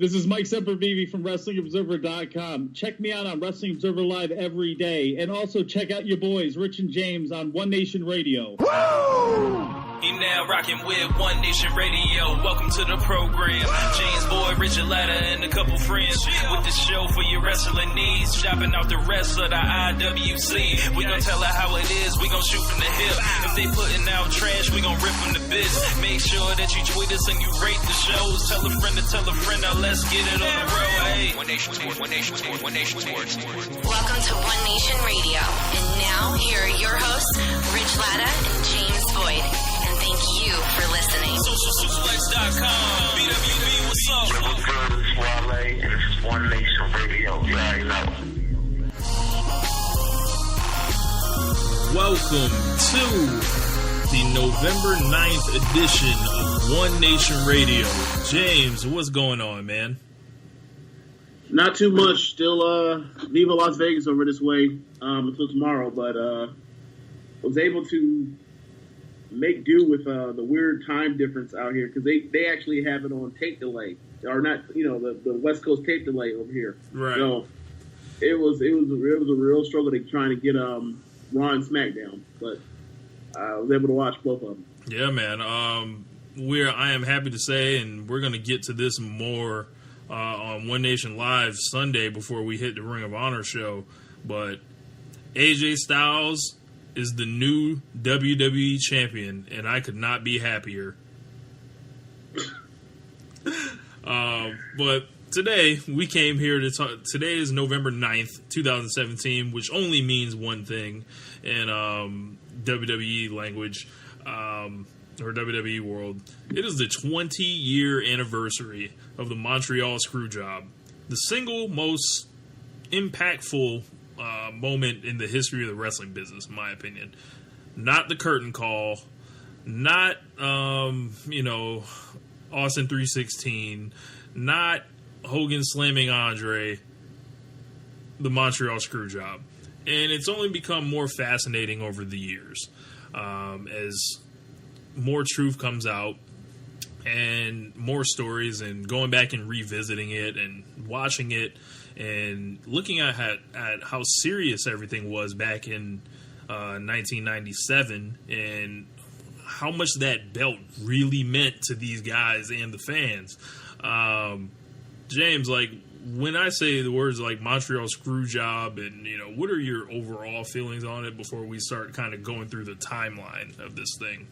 This is Mike Sempervive from WrestlingObserver.com. Check me out on Wrestling Observer Live every day. And also check out your boys, Rich and James, on One Nation Radio. Woo! You now rocking with One Nation Radio. Welcome to the program. James Boyd, Richard Latta, and a couple friends with the show for your wrestling needs. Shopping out the rest of the IWC. We gon' tell her how it is. We gon' shoot from the hip. If they putting out trash, we gon' rip from the bits. Make sure that you tweet us and you rate the shows. Tell a friend to tell a friend. Now let's get it on the road. Hey. One Nation Sports. One Nation Sports. One Nation Sports. Welcome to One Nation Radio. And now here are your hosts, Rich Latta and James Boyd. And thank you for listening. SocialSuplex.com. BWB, what's up? What's good? It's Wale, and this is One Nation Radio. You already know. Welcome to the November 9th edition of One Nation Radio. James, what's going on, man? Not too much. Still Viva Las Vegas over this way until tomorrow, but was able to make do with the weird time difference out here because they actually have it on tape delay, or not, the West Coast tape delay over here. Right. So it was a real struggle to trying to get Raw and SmackDown, but I was able to watch both of them. Yeah, man. I am happy to say, and we're going to get to this more on One Nation Live Sunday before we hit the Ring of Honor show, but AJ Styles is the new WWE champion, and I could not be happier. But today, we came here to talk. Today is November 9th, 2017, which only means one thing in WWE language, or WWE world. It is the 20-year anniversary of the Montreal Screwjob, the single most impactful moment in the history of the wrestling business, in my opinion. Not the curtain call, not Austin 316, not Hogan slamming Andre, the Montreal Screwjob. And it's only become more fascinating over the years as more truth comes out and more stories, and going back and revisiting it and watching it and looking at how serious everything was back in 1997 and how much that belt really meant to these guys and the fans. James, like, when I say the words like Montreal Screwjob, and, what are your overall feelings on it before we start kind of going through the timeline of this thing?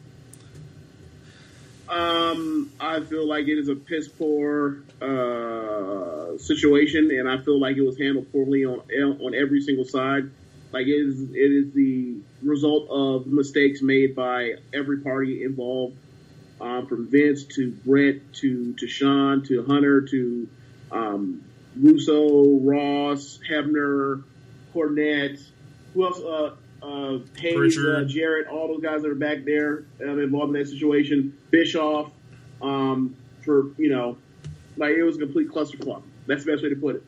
I feel like it is a piss poor situation, and I feel like it was handled poorly on every single side. Like, it is the result of mistakes made by every party involved, from Vince to Brett to Sean to Hunter to Russo, Ross, Hebner, Cornette, who else? Hayes, Jarrett, all those guys that are back there involved in that situation. Bischoff, for it was a complete clusterfuck. That's the best way to put it.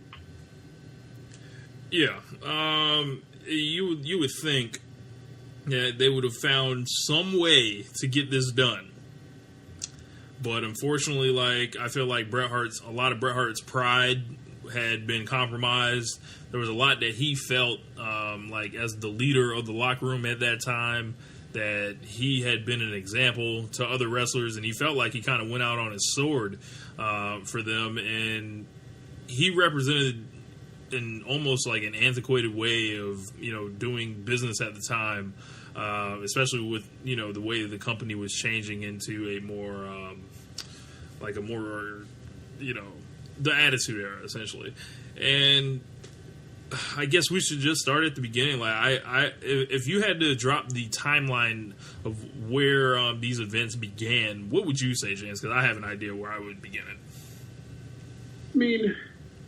Yeah, you would think that they would have found some way to get this done, but unfortunately, I feel like a lot of Bret Hart's pride had been compromised. There was a lot that he felt as the leader of the locker room at that time, that he had been an example to other wrestlers, and he felt like he kind of went out on his sword for them, and he represented in almost like an antiquated way of doing business at the time, especially with the way the company was changing into a more the Attitude Era, essentially. And I guess we should just start at the beginning. If you had to drop the timeline of where these events began, what would you say, James? Because I have an idea where I would begin it. I mean,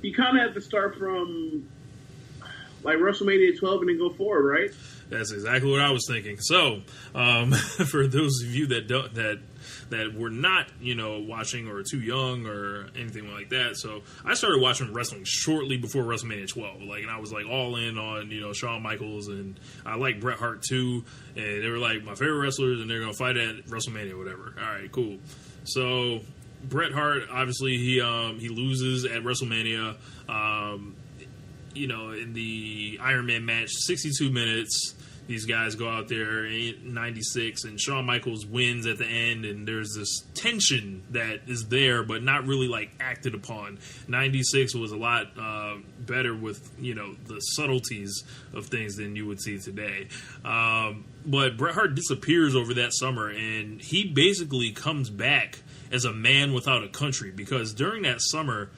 you kind of have to start from WrestleMania 12 and then go forward, right? That's exactly what I was thinking. So, for those of you that were not, watching or too young or anything like that. So I started watching wrestling shortly before WrestleMania 12. And I was all in on, Shawn Michaels, and I like Bret Hart too. And they were my favorite wrestlers, and they're going to fight at WrestleMania or whatever. All right, cool. So Bret Hart, obviously, he loses at WrestleMania. In the Iron Man match, 62 minutes. These guys go out there in 96, and Shawn Michaels wins at the end, and there's this tension that is there, but not really, like, acted upon. 96 was a lot better with, the subtleties of things than you would see today. But Bret Hart disappears over that summer, and he basically comes back as a man without a country, because during that summer,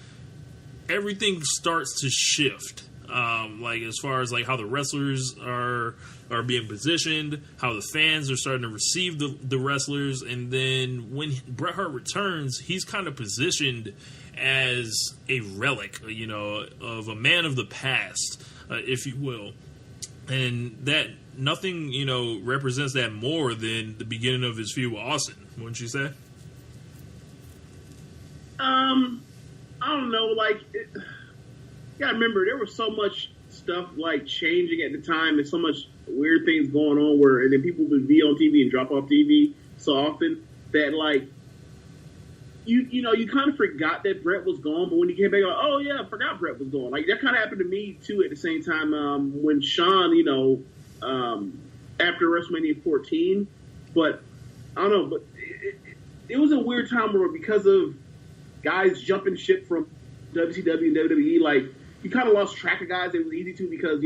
everything starts to shift. As far as like how the wrestlers are being positioned, how the fans are starting to receive the wrestlers, and then when Bret Hart returns, he's kind of positioned as a relic, of a man of the past, if you will, and that nothing represents that more than the beginning of his feud with Austin, wouldn't you say? I don't know, you gotta remember, there was so much stuff, changing at the time, and so much weird things going on and then people would be on TV and drop off TV so often that, you kind of forgot that Bret was gone, but when he came back, oh, yeah, I forgot Bret was gone. That kind of happened to me, too, at the same time, when Shawn, after WrestleMania 14, but, I don't know, but it was a weird time where because of guys jumping ship from WCW and WWE, you kind of lost track of guys. It was easy to because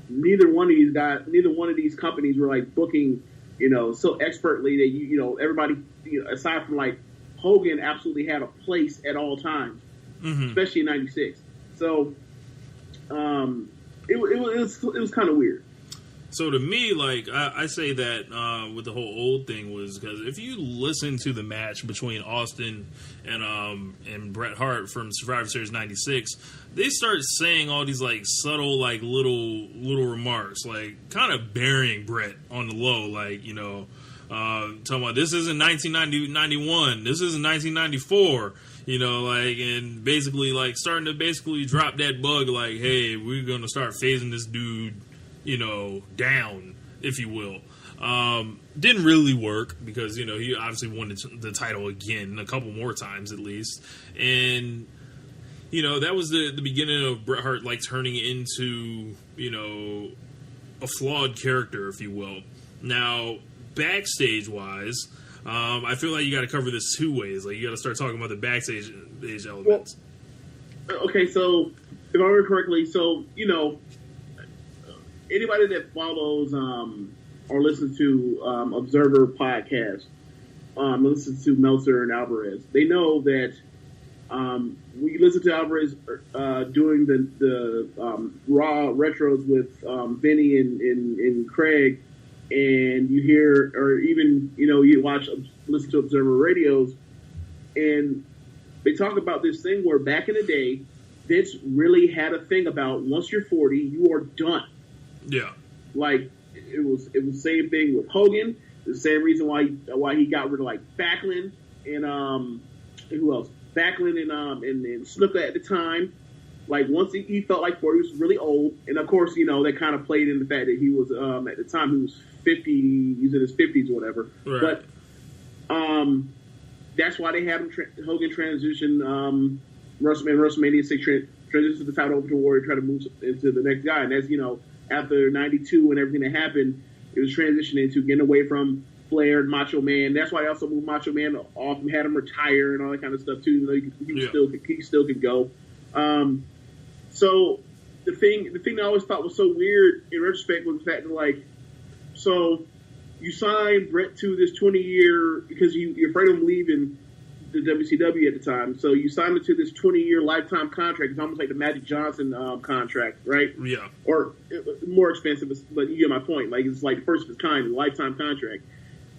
neither one of these companies were booking so expertly that everybody aside from Hogan absolutely had a place at all times, especially in '96. So it was kind of weird. So to me, I say that with the whole old thing was because if you listen to the match between Austin and Bret Hart from Survivor Series '96, they start saying all these subtle little remarks, kind of burying Bret on the low, talking about this isn't 1991, this isn't 1994. And basically starting to drop that bug, hey, we're gonna start phasing this dude down, if you will. Didn't really work because, he obviously won the title again a couple more times at least. And, that was the beginning of Bret Hart, turning into, a flawed character, if you will. Now, backstage-wise, I feel like you got to cover this two ways. You got to start talking about the backstage elements. Well, okay, so, if I remember correctly, anybody that follows or listens to Observer podcast, listens to Meltzer and Alvarez, they know that we listen to Alvarez doing the Raw retros with Vinny and Craig, and you hear, or even you listen to Observer radios, and they talk about this thing where back in the day, Vince really had a thing about once you're 40, you are done. Yeah, it was the same thing with Hogan. The same reason why he got rid of Backlund and who else? Backlund and Snuka at the time. Once he felt 40 was really old, and of course that kind of played in the fact that he was at the time he was 50, he was in his 50s or whatever. Right. But that's why they had him Hogan transition WrestleMania 6 transition the title over to Warrior, try to move into the next guy, and that's after 92 and everything that happened, it was transitioning into getting away from Flair and Macho Man. That's why they also moved Macho Man off and had him retire and all that kind of stuff too. He still could go. So the thing that I always thought was so weird in retrospect was the fact that so you signed Bret to this 20-year because you're afraid of him leaving the WCW at the time. So you signed him to this 20-year lifetime contract. It's almost like the Magic Johnson contract, right? Yeah. Or more expensive, but you get my point. It's the first of its kind, a lifetime contract.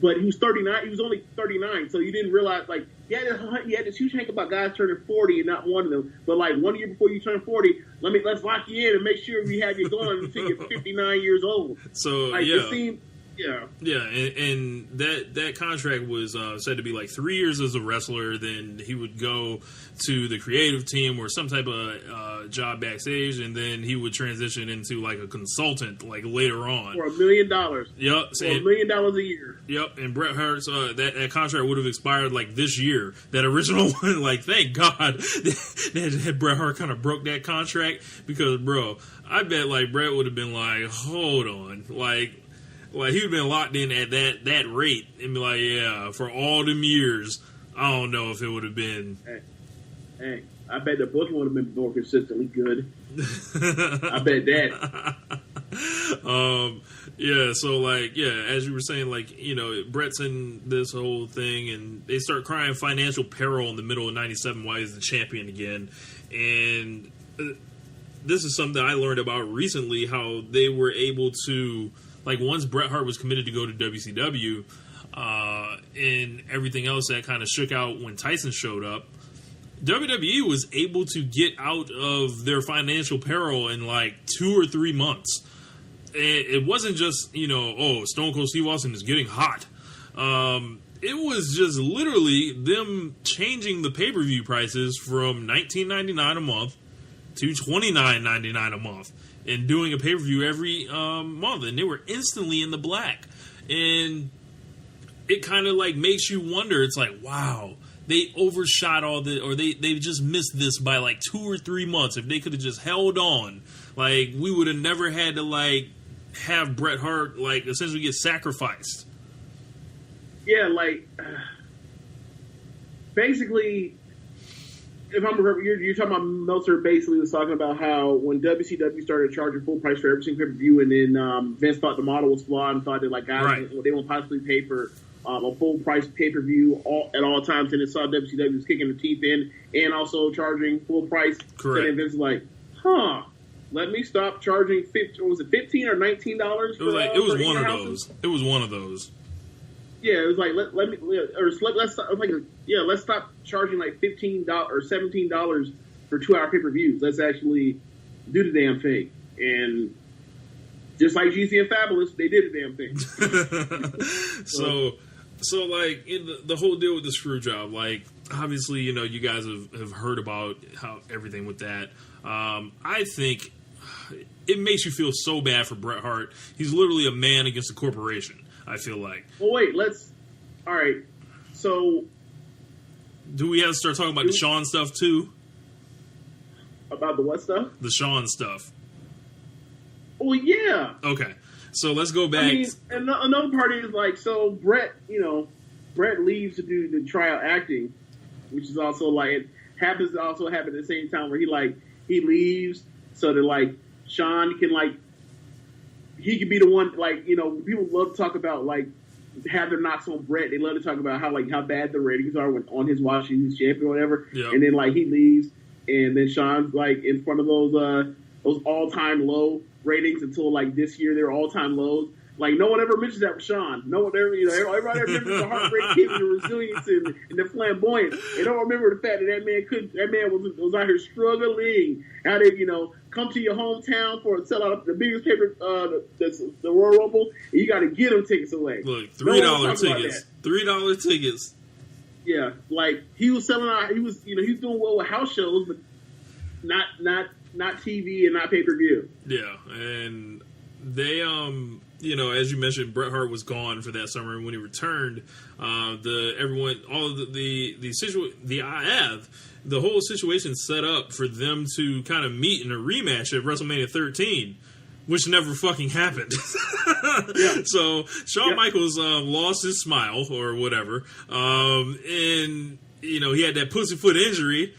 But he was 39. He was only 39, so you didn't realize, he had this huge hank about guys turning 40 and not one of them. But 1 year before you turn 40, let's lock you in and make sure we have you going until you're 59 years old. So it Yeah, and that contract was said to be like 3 years as a wrestler. Then he would go to the creative team or some type of job backstage, and then he would transition into like a consultant like later on. For $1 million. Yep. For $1 million a year. Yep, and Bret Hart's that contract would have expired like this year. That original one, like thank God that Bret Hart kind of broke that contract because, bro, I bet like Bret would have been like, hold on, like he would have been locked in at that rate and be like, yeah, for all them years, I don't know if it would have been. Hey, I bet the booking would have been more consistently good. I bet that. Yeah, so like, yeah, as you were saying, like, you know, Bret's in this whole thing, and they start crying financial peril in the middle of '97 while he's the champion again, and this is something I learned about recently, how they were able to. Like, once Bret Hart was committed to go to WCW, and everything else that kind of shook out when Tyson showed up, WWE was able to get out of their financial peril in, like, 2 or 3 months. It wasn't just, you know, oh, Stone Cold Steve Austin is getting hot. It was just literally them changing the pay-per-view prices from $19.99 a month to $29.99 a month. And doing a pay-per-view every month. And they were instantly in the black. And it kind of like makes you wonder. It's like, wow, they overshot all the, or they just missed this by like 2 or 3 months. If they could have just held on, like, we would have never had to like have Bret Hart like essentially get sacrificed. Yeah, like basically, if I'm remember, you're talking about Meltzer basically was talking about how when WCW started charging full price for every single pay-per-view, and then Vince thought the model was flawed and thought that like guys they won't possibly pay for a full price pay-per-view at all times, and it saw WCW was kicking the teeth in and also charging full price. Correct. And then Vince was like, let me stop charging $15 or $19? It was one of those. It was one of those. Yeah, it was like let's stop charging like $15 or $17 for 2-hour pay-per-views. Let's actually do the damn thing. And just like GC and Fabulous, they did the damn thing. So like in the whole deal with the screw job, like obviously, you know, you guys have heard about how everything with that. I think it makes you feel so bad for Bret Hart. He's literally a man against a corporation, I feel like. Well, wait, all right. So, do we have to start talking about the Shawn stuff too? About the what stuff? The Shawn stuff. Oh, yeah. Okay. So let's go back. I mean, another part is like, so Bret leaves to try out acting, which is also like, it happens to also happen at the same time where he leaves so that like Shawn can like, he could be the one, like, you know, people love to talk about like have their knocks on Bret. They love to talk about how bad the ratings are when on his watch he's champion or whatever. Yep. And then like he leaves, and then Shawn's like in front of those all-time low ratings until like this year they're all-time lows. Like no one ever mentions that with Shawn. No one ever, you know, everybody remembers the heartbreak kid, the resilience and the flamboyant. They don't remember the fact that man was out here struggling. How they, you know, come to your hometown for a sellout the biggest paper, the Royal Rumble, and you got to get them tickets away. Look, $3 tickets. $3 tickets. Yeah, like he was selling out. He was doing well with house shows, but not TV and not pay-per-view. Yeah, and they you know, as you mentioned, Bret Hart was gone for that summer, and when he returned, the whole situation set up for them to kind of meet in a rematch at WrestleMania 13, which never fucking happened. Yeah. So Shawn Michaels lost his smile or whatever, and you know he had that pussyfoot injury,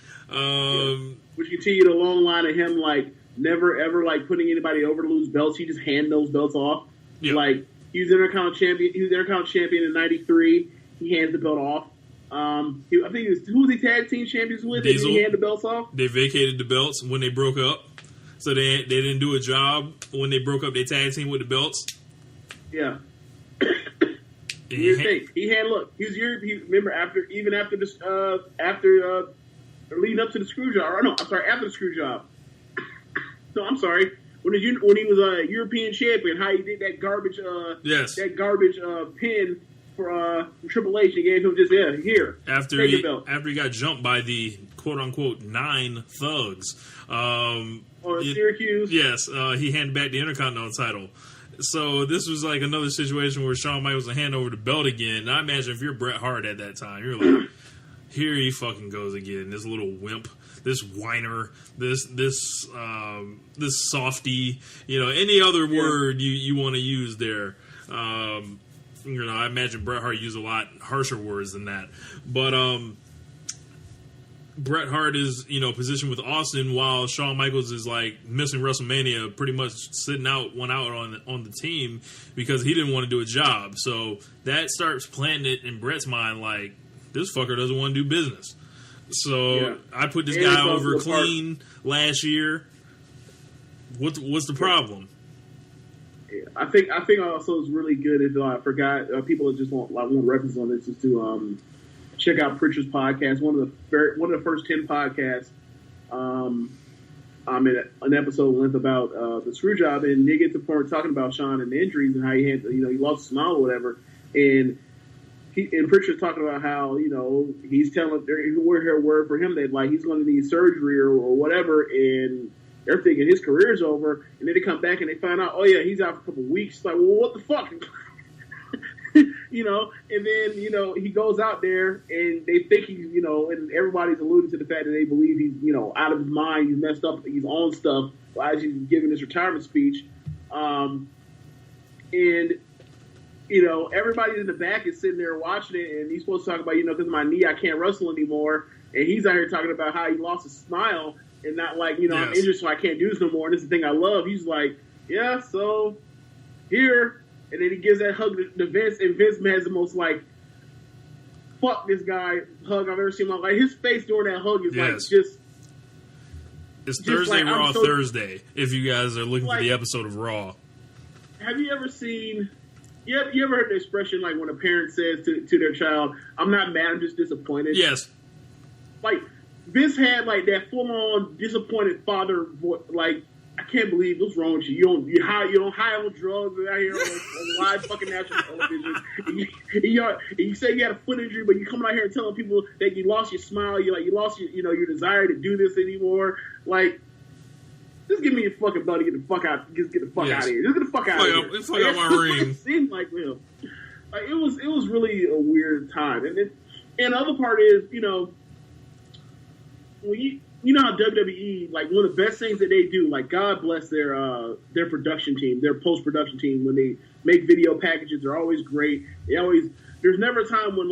which continued a long line of him like never ever like putting anybody over to lose belts. He just hand those belts off. Yep. Like he was Intercontinental champion. He was Intercontinental champion in '93. He hands the belt off. I think who was he tag team champions with? Diesel. Did he hand the belts off? They vacated the belts when they broke up, so they didn't do a job when they broke up. They tag team with the belts. Yeah. Here's the thing. Remember after leading up to the Screwjob. Or no, I'm sorry, after the Screwjob. No, I'm sorry. when he was a European champion, how he did that garbage pin for Triple H. He gave him just here after he got jumped by the quote unquote 9 thugs. Syracuse. Yes, he handed back the Intercontinental title. So this was like another situation where Shawn Michaels would hand over the belt again. And I imagine if you're Bret Hart at that time, you're like, here he fucking goes again. This little wimp, this whiner, this softy, any other word you want to use there. I imagine Bret Hart used a lot harsher words than that. But Bret Hart is, positioned with Austin while Shawn Michaels is like missing WrestleMania, pretty much sitting out on the team because he didn't want to do a job. So that starts planting it in Bret's mind like, this fucker doesn't want to do business. So I put this guy over clean last year. What's the problem? Yeah, I think also it's really good. I forgot people that just want reference on this is to check out Pritchard's podcast. One of the first 10 podcasts. I'm in an episode length about the Screwjob, and they get to the point talking about Shawn and the injuries and how he had, he lost a smile or whatever, and Pritchard's talking about how he's telling we're here word for him that like he's going to need surgery or whatever, and they're thinking his career's over, and then they come back and they find out, oh yeah, he's out for a couple of weeks. It's like, well, what the fuck? And then, he goes out there and they think he's, and everybody's alluding to the fact that they believe he's, out of his mind, he's messed up, he's on stuff as he's giving his retirement speech. And, everybody in the back is sitting there watching it, and he's supposed to talk about, because of my knee, I can't wrestle anymore. And he's out here talking about how he lost his smile and not like, I'm injured, so I can't do this no more. And this is the thing I love. He's like, yeah, so here. And then he gives that hug to Vince, and Vince has the most like, fuck this guy hug I've ever seen in my life. His face during that hug is like just. It's Thursday like, Raw Thursday. If you guys are looking for the episode of Raw, have you ever seen? You ever heard the expression like when a parent says to their child, "I'm not mad, I'm just disappointed." Yes. Like Vince had like that full on disappointed father voice, like. I can't believe what's wrong with you. You don't high on drugs out here on live fucking national television. You say you had a foot injury, but you coming out here and telling people that you lost your smile. You lost your desire to do this anymore. Like, just give me your fucking belt to get the fuck out. Just get the fuck out of here. Just get the fuck out of here. Fuck out my ring. It seemed like him. Like it was really a weird time. And the other part is when you know how WWE, like one of the best things that they do, like God bless their production team, their post-production team, when they make video packages, they're always great. There's never a time when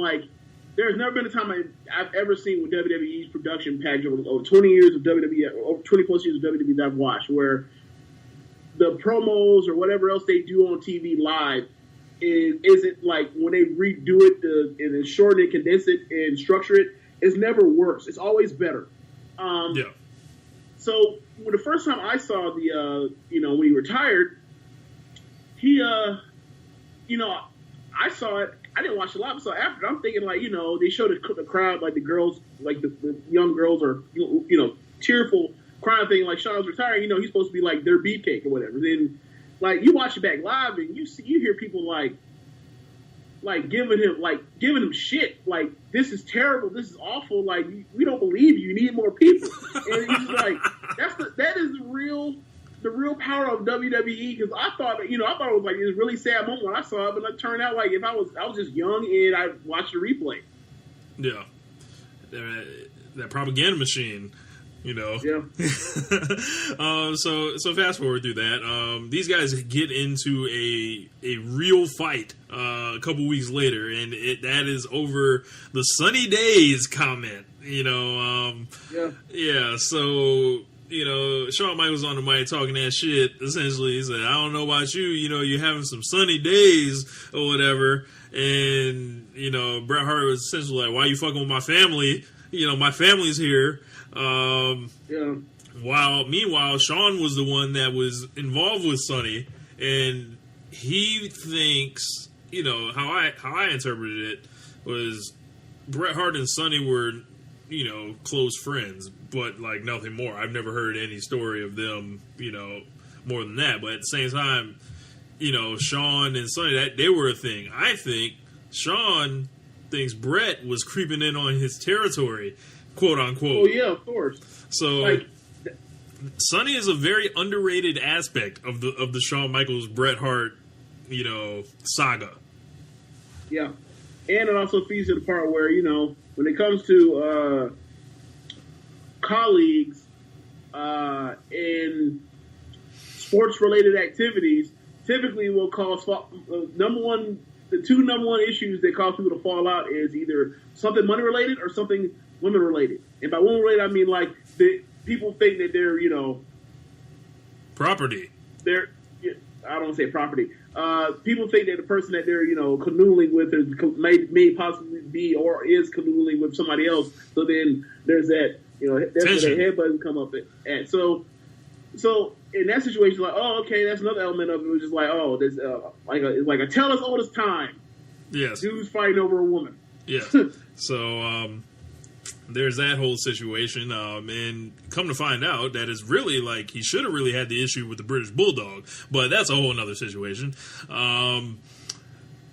there's never been a time I've ever seen with WWE's production package over 20 years of WWE, over 20 plus years of WWE that I've watched, where the promos or whatever else they do on TV live isn't like when they redo it and shorten it, condense it, and structure it, it's never worse. It's always better. So the first time I saw when he retired, I saw it. I didn't watch a lot, so after I'm thinking they showed the crowd, like the girls, like the young girls are tearful crying, thinking like Shawn's retiring. He's supposed to be like their beefcake or whatever. Then you watch it back live and you hear people giving him shit, like this is terrible, this is awful, like we don't believe you need more people. And he's like, that is the real power of WWE, because I thought it was like this really sad moment when I saw it, but it turned out like if I was just young and I watched the replay. Yeah, that propaganda machine. Yeah. So fast forward through that. These guys get into a real fight a couple weeks later, and that is over the sunny days comment. Yeah. So Shawn Michaels on the mic talking that shit. Essentially, he said, "I don't know about you. You're having some sunny days or whatever." And Bret Hart was essentially like, "Why you fucking with my family? My family's here." Meanwhile, Shawn was the one that was involved with Sonny, and he thinks, how I interpreted it was Bret Hart and Sonny were, close friends, but like nothing more. I've never heard any story of them, more than that. But at the same time, you know, Shawn and Sonny, that they were a thing. I think Shawn thinks Brett was creeping in on his territory, quote unquote. Oh yeah, of course. So Sonny is a very underrated aspect of the Shawn Michaels Bret Hart, you know, saga. Yeah, and it also feeds to the part where, you know, when it comes to colleagues in sports-related activities, typically will cause the two number one issues that cause people to fall out is either something money-related or something women-related. And by women-related, I mean like people think that they're, you know, property. I don't want to say property. People think that the person that they're, you know, canoodling with may possibly be or is canoodling with somebody else. So then there's that, you know, that's where the head button come up at. So in that situation, like, oh, okay, that's another element of it. It was just like, oh, there's it's like a tell us all this time. Yes. Dude's fighting over a woman. Yeah. So there's that whole situation. And come to find out that it's really like he should have really had the issue with the British Bulldog, but that's a whole another situation.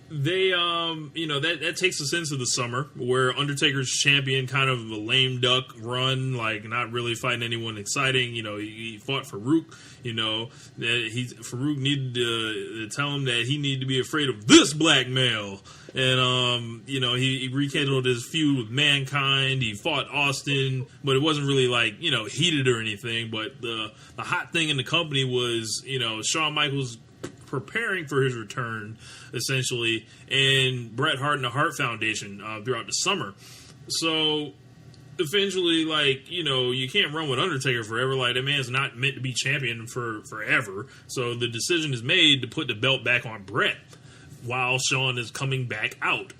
They, you know, that takes us into the summer where Undertaker's champion kind of a lame duck run, like not really fighting anyone exciting. You know, he fought Farouk, you know, that Farouk needed to tell him that he needed to be afraid of this black male. And, you know, he rekindled his feud with Mankind. He fought Austin, but it wasn't really like, you know, heated or anything. But the hot thing in the company was, you know, Shawn Michaels preparing for his return, essentially, and Bret Hart and the Hart Foundation throughout the summer. So eventually, like, you know, you can't run with Undertaker forever. Like, that man's not meant to be champion for forever. So the decision is made to put the belt back on Bret while Shawn is coming back out.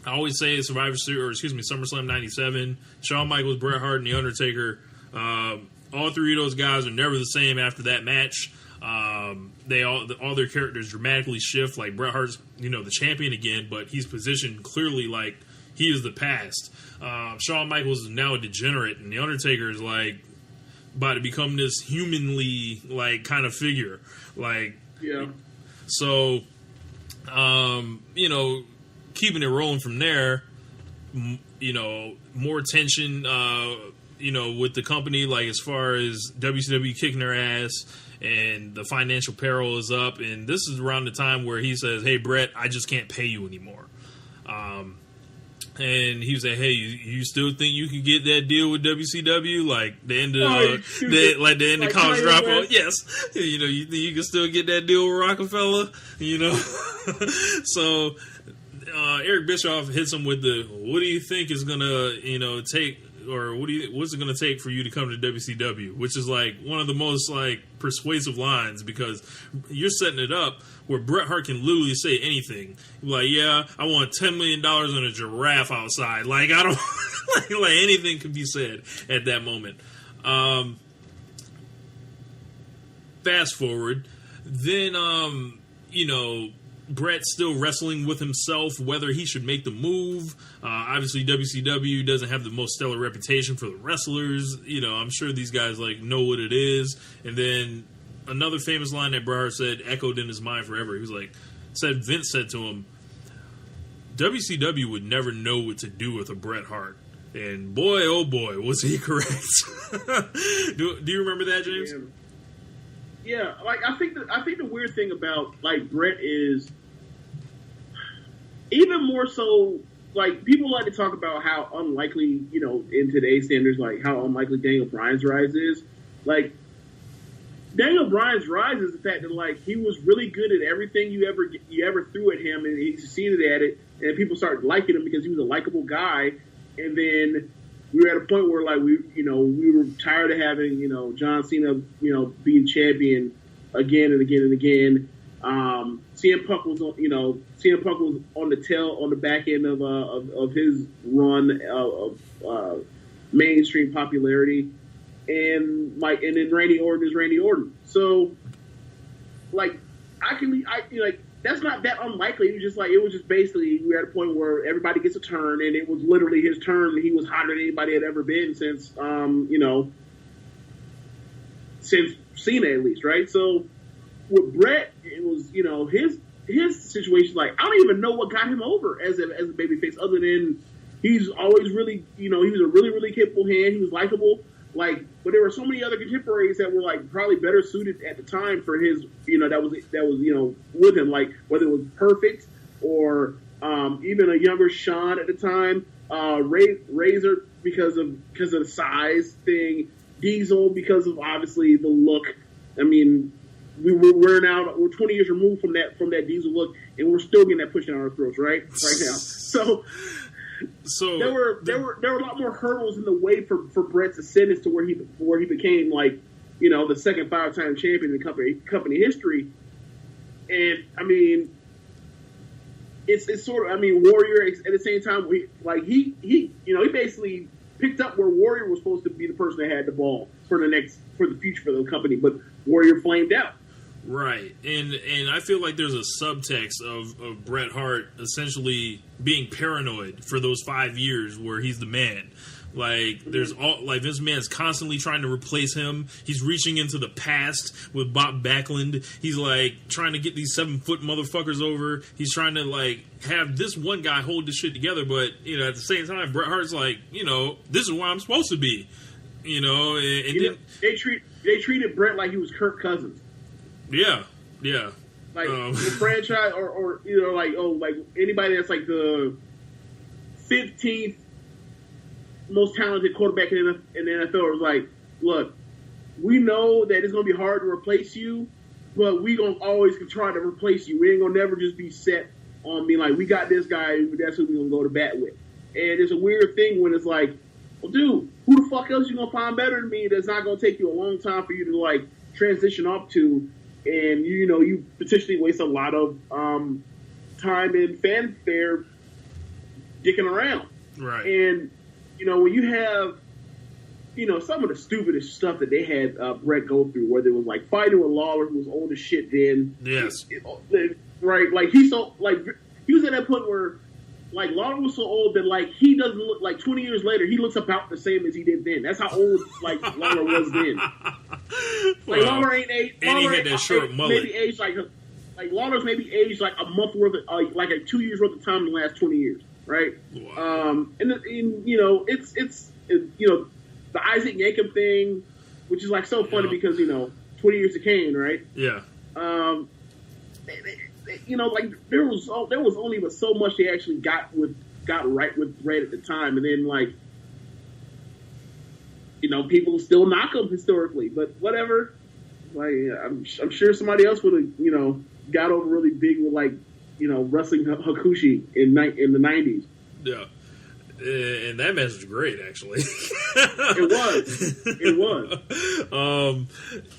I always say SummerSlam 97, Shawn Michaels, Bret Hart, and The Undertaker, all three of those guys are never the same after that match. All their characters dramatically shift. Like, Bret Hart's, you know, the champion again, but he's positioned clearly like he is the past. Shawn Michaels is now a degenerate, and The Undertaker is like about to become this humanly like kind of figure. Like, yeah. So, you know, keeping it rolling from there, you know, more tension, you know, with the company, like as far as WCW kicking their ass and the financial peril is up. And this is around the time where he says, hey, Bret, I just can't pay you anymore. And he was like, hey, you still think you can get that deal with WCW? Like the end of the end of college dropout? Yes. You know, you think you can still get that deal with Rockefeller? You know? So Eric Bischoff hits him with what do you think is gonna, you know, take, or what's it gonna take for you to come to WCW? Which is like one of the most like persuasive lines, because you're setting it up where Bret Hart can literally say anything. Like, yeah, I want $10 million on a giraffe outside. Like, I don't like anything could be said at that moment. Fast forward, then you know, Bret's still wrestling with himself whether he should make the move. Obviously, WCW doesn't have the most stellar reputation for the wrestlers. You know, I'm sure these guys like know what it is. And then another famous line that Bret Hart said echoed in his mind forever. He was like, Vince said to him, WCW would never know what to do with a Bret Hart. And boy, oh boy, was he correct. Do you remember that, James? Yeah, like I think the weird thing about like Bret is even more so, like people like to talk about how unlikely, you know, in today's standards, like how unlikely Daniel Bryan's rise is. Like Daniel Bryan's rise is the fact that like he was really good at everything you ever threw at him, and he succeeded at it, and people started liking him because he was a likable guy. And then we were at a point where like we were tired of having, you know, John Cena, you know, being champion again and again and again. CM Punk was on the back end of his run of mainstream popularity. And then Randy Orton is Randy Orton. So, like, that's not that unlikely. It was just basically we were at a point where everybody gets a turn, and it was literally his turn. And he was hotter than anybody had ever been since since Cena at least, right? So with Brett, it was, you know, his situation. Like, I don't even know what got him over as a babyface, other than he's always really, you know, he was a really, really capable hand. He was likable. Like, but there were so many other contemporaries that were like probably better suited at the time for his, you know, that was you know, with him. Like, whether it was Perfect or even a younger Shawn at the time, Razor because of the size thing, Diesel because of obviously the look. I mean, we're 20 years removed from that Diesel look, and we're still getting that push down our throats right now. So there were a lot more hurdles in the way for Brett's ascendance to where he became, like, you know, the second 5-time champion in company history. And I mean, it's sort of, I mean, Warrior at the same time, he basically picked up where Warrior was supposed to be the person that had the ball for the future for the company, but Warrior flamed out. Right, and I feel like there's a subtext of Bret Hart essentially being paranoid for those 5 years where he's the man. Like, there's all, like, Vince McMahon's constantly trying to replace him. He's reaching into the past with Bob Backlund. He's like trying to get these 7-foot motherfuckers over. He's trying to, like, have this one guy hold this shit together, but, you know, at the same time, Bret Hart's like, you know, this is where I'm supposed to be. You know, they treated Bret like he was Kirk Cousins. Yeah. Like the franchise, or you know, like anybody that's like the 15th most talented quarterback in the NFL was like, look, we know that it's gonna be hard to replace you, but we gonna always try to replace you. We ain't gonna never just be set on being like, we got this guy, that's who we gonna go to bat with. And it's a weird thing when it's like, well, dude, who the fuck else you gonna find better than me? That's not gonna take you a long time for you to like transition up to. And, you know, you potentially waste a lot of time and fanfare dicking around. Right. And, you know, when you have, you know, some of the stupidest stuff that they had Bret go through, whether it was like fighting with Lawler, who was old as shit then. Yes. Right. Like, he was at that point where, like, Lawler was so old that, like, he doesn't look, like, 20 years later, he looks about the same as he did then. That's how old, like, Lawler was then. Like, Lawler ain't aged. And he had that short mullet. Maybe aged, like Lawler's maybe aged, like, a month worth of, like, 2 years worth of time in the last 20 years, right? Wow. And you know, it's you know, the Isaac Yankem thing, which is, like, so funny because, you know, 20 years of Kane, right? Yeah. You know, like, there was only but so much they actually got right with Bret at the time, and then, like, you know, people still knock him historically, but whatever. Like, I'm sure somebody else would have, you know, got over really big with, like, you know, wrestling Hakushi in the 90s. Yeah. And that match was great, actually. It was.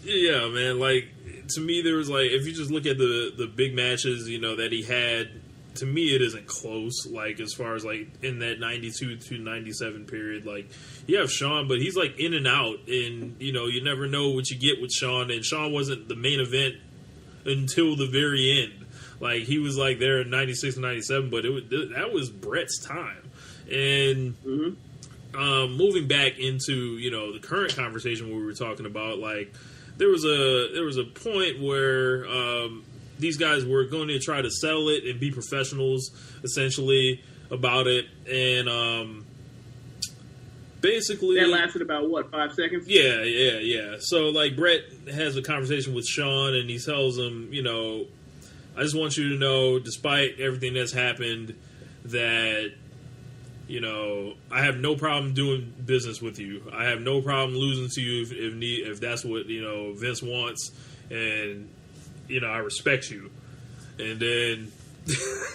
Yeah, man. Like, to me, there was, like, if you just look at the big matches, you know, that he had, to me, it isn't close. Like, as far as, like, in that 92 to 97 period, like, you have Shawn, but he's, like, in and out, and, you know, you never know what you get with Shawn, and Shawn wasn't the main event until the very end. Like, he was, like, there in 96 and 97, but that was Bret's time. And moving back into, you know, the current conversation where we were talking about, like, there was a point where these guys were going to try to settle it and be professionals, essentially, about it, and basically that lasted about what, 5 seconds? Yeah. So, like, Bret has a conversation with Shawn, and he tells him, you know, I just want you to know, despite everything that's happened, that, you know, I have no problem doing business with you. I have no problem losing to you if that's what, you know, Vince wants, and, you know, I respect you. And then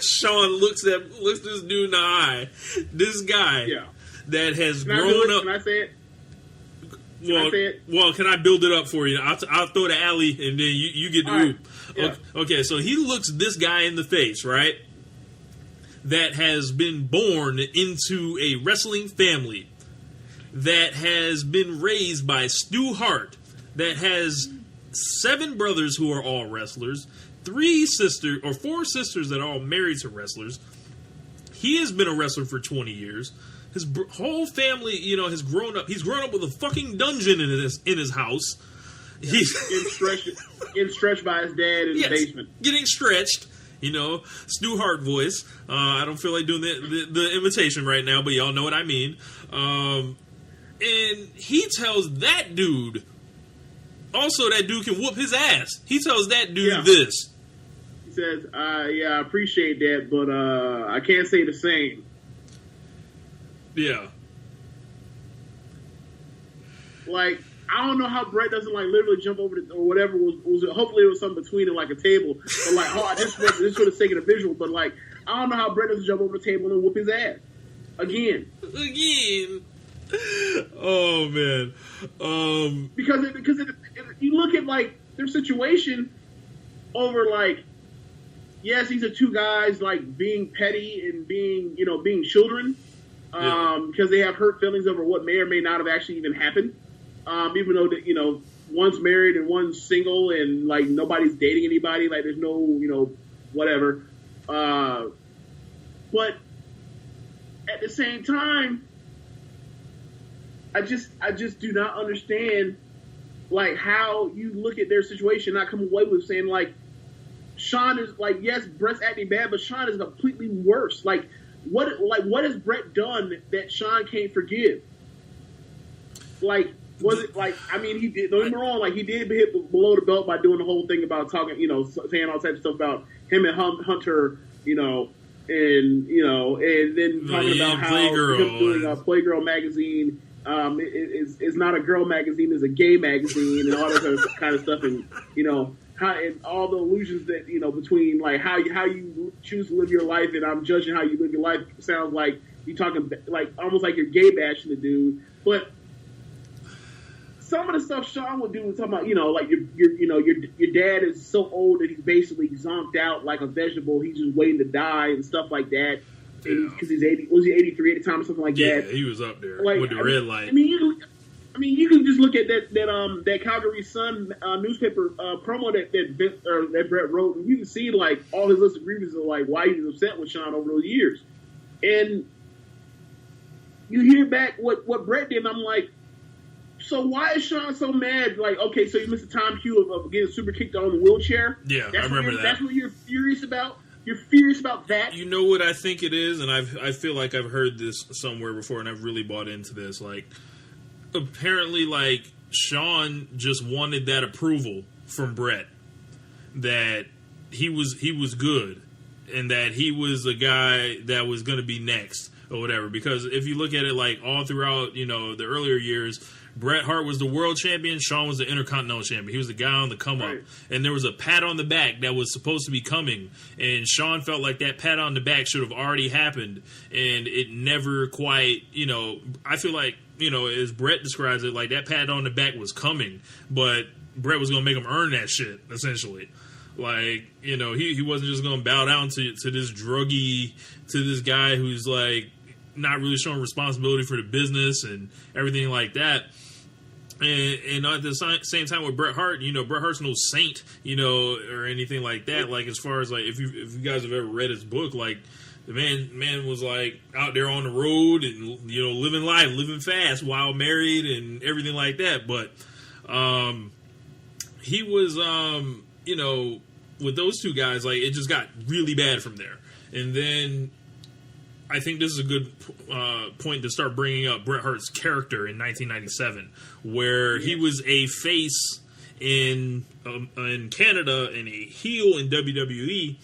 Shawn looks this dude in the eye. This guy that has grown up. Can I say it? Well, can I build it up for you? I'll throw the alley, and then you get the hoop. Yeah. Okay, so he looks this guy in the face, right? That has been born into a wrestling family, that has been raised by Stu Hart, that has 7 brothers who are all wrestlers, 4 sisters that are all married to wrestlers. He has been a wrestler for 20 years. His whole family, you know, has grown up. He's grown up with a fucking dungeon in his house. He's getting stretched by his dad in the basement. Getting stretched. Stu Hart voice. I don't feel like doing the imitation right now, but y'all know what I mean. And he tells that dude, also that dude can whoop his ass. He tells that dude this. He says, I appreciate that, but I can't say the same. Yeah. Like, I don't know how Brett doesn't like literally jump over or whatever was hopefully it was something between it, like a table. But like, this for the sake of the visual. But like, I don't know how Brett doesn't jump over the table and whoop his ass again. Oh man. Because you look at like their situation over like, yes, these are two guys like being petty and being children because they have hurt feelings over what may or may not have actually even happened. Even though that one's married and one's single and like nobody's dating anybody, like there's no whatever. But at the same time, I just do not understand like how you look at their situation, not come away with saying like Sean is like, yes, Brett's acting bad, but Sean is completely worse. Like what has Brett done that Sean can't forgive? Like. Was it like? I mean, he did. Don't get me wrong. Like he did hit below the belt by doing the whole thing about talking, saying all types of stuff about him and Hunter, and then talking about how him doing a Playgirl magazine is not a girl magazine, it's a gay magazine, and all that kind of stuff, and how and all the illusions that between like how you choose to live your life, and I'm judging how you live your life. Sounds like you talking like almost like you're gay bashing the dude, but. Some of the stuff Sean would do was talking about, like your dad is so old that he's basically zonked out like a vegetable. He's just waiting to die and stuff like that. Because he's 80, was he 83 at the time or something like that? Yeah, he was up there with the red light. I mean, you can just look at that Calgary Sun newspaper promo that Brett wrote, and you can see like all his list of grievances of like why he was upset with Sean over those years. And you hear back what Brett did, and I'm like. So why is Sean so mad? Like, okay, so you missed the time cue of getting super kicked on the wheelchair. Yeah, I remember that. That's what you're furious about. You're furious about that. You know what I think it is, and I feel like I've heard this somewhere before, and I've really bought into this. Like, apparently, like Sean just wanted that approval from Brett that he was good, and that he was a guy that was going to be next or whatever. Because if you look at it, like all throughout, the earlier years. Bret Hart was the world champion. Sean was the Intercontinental champion. He was the guy on the come up. And there was a pat on the back that was supposed to be coming. And Sean felt like that pat on the back should have already happened. And it never quite, I feel like, as Bret describes it, like that pat on the back was coming. But Bret was going to make him earn that shit, essentially. Like, he wasn't just going to bow down to this druggie, to this guy who's like not really showing responsibility for the business and everything like that. And at the same time with Bret Hart, Bret Hart's no saint, or anything like that. Like as far as like if you guys have ever read his book, like the man was like out there on the road and living life, living fast while married and everything like that. But he was with those two guys, like it just got really bad from there. And then I think this is a good point to start bringing up Bret Hart's character in 1997, where he was a face in Canada and a heel in WWE,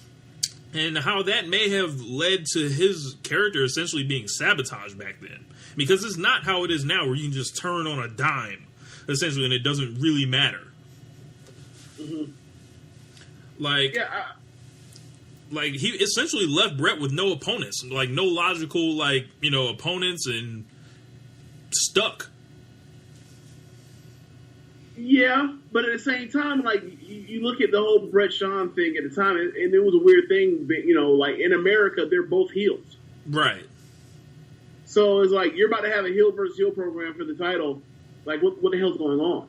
and how that may have led to his character essentially being sabotaged back then. Because it's not how it is now, where you can just turn on a dime, essentially, and it doesn't really matter. Mm-hmm. Like... Yeah, Like, he essentially left Bret with no opponents. Like, no logical, opponents, and stuck. Yeah, but at the same time, like, you look at the whole Bret-Sean thing at the time, and it was a weird thing, like, in America, they're both heels. Right. So it's like, you're about to have a heel versus heel program for the title. Like, what the hell's going on?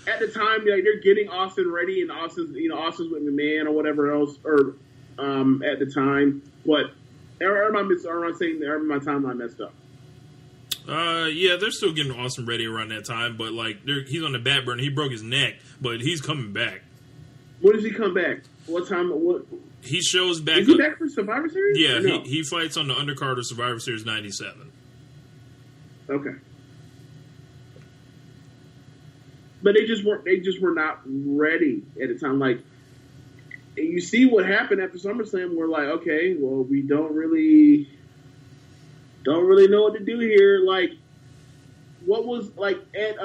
At the time, like, they're getting Austin ready, and Austin's with McMahon or whatever else, or at the time. But my timeline messed up. Yeah, they're still getting Austin ready around that time, but like he's on the back burner. He broke his neck, but he's coming back. When does he come back? What time? What? He shows back. Is he back for Survivor Series? Yeah, no? he fights on the undercard of Survivor Series 97. Okay. But they just weren't. They just were not ready at the time. Like, you see what happened after SummerSlam. We're like, okay, well, we don't really know what to do here. Like, what was like at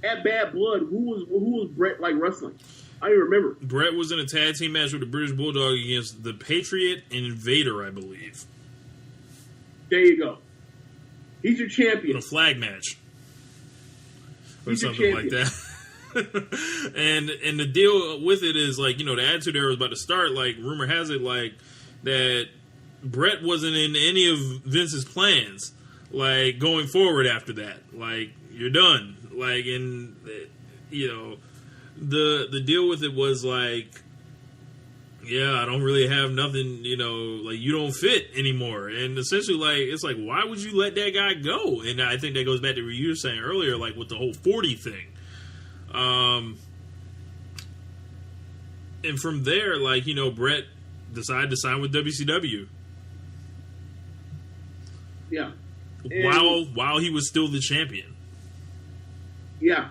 Bad Blood? Who was Brett like wrestling? I don't even remember. Brett was in a tag team match with the British Bulldog against the Patriot and Invader, I believe. There you go. He's your champion. In a flag match. Or He's something like that. and the deal with it is, like, you know, the Attitude Era was about to start. Like, rumor has it, like, that Brett wasn't in any of Vince's plans, like, going forward after that. Like, you're done. Like, and, you know, the deal with it was, like, yeah, I don't really have nothing, you know, like, you don't fit anymore. And essentially, like, it's like, why would you let that guy go? And I think that goes back to what you were saying earlier, like, with the whole 40 thing. And from there, like, you know, Brett decided to sign with WCW. Yeah. While he was still the champion. Yeah.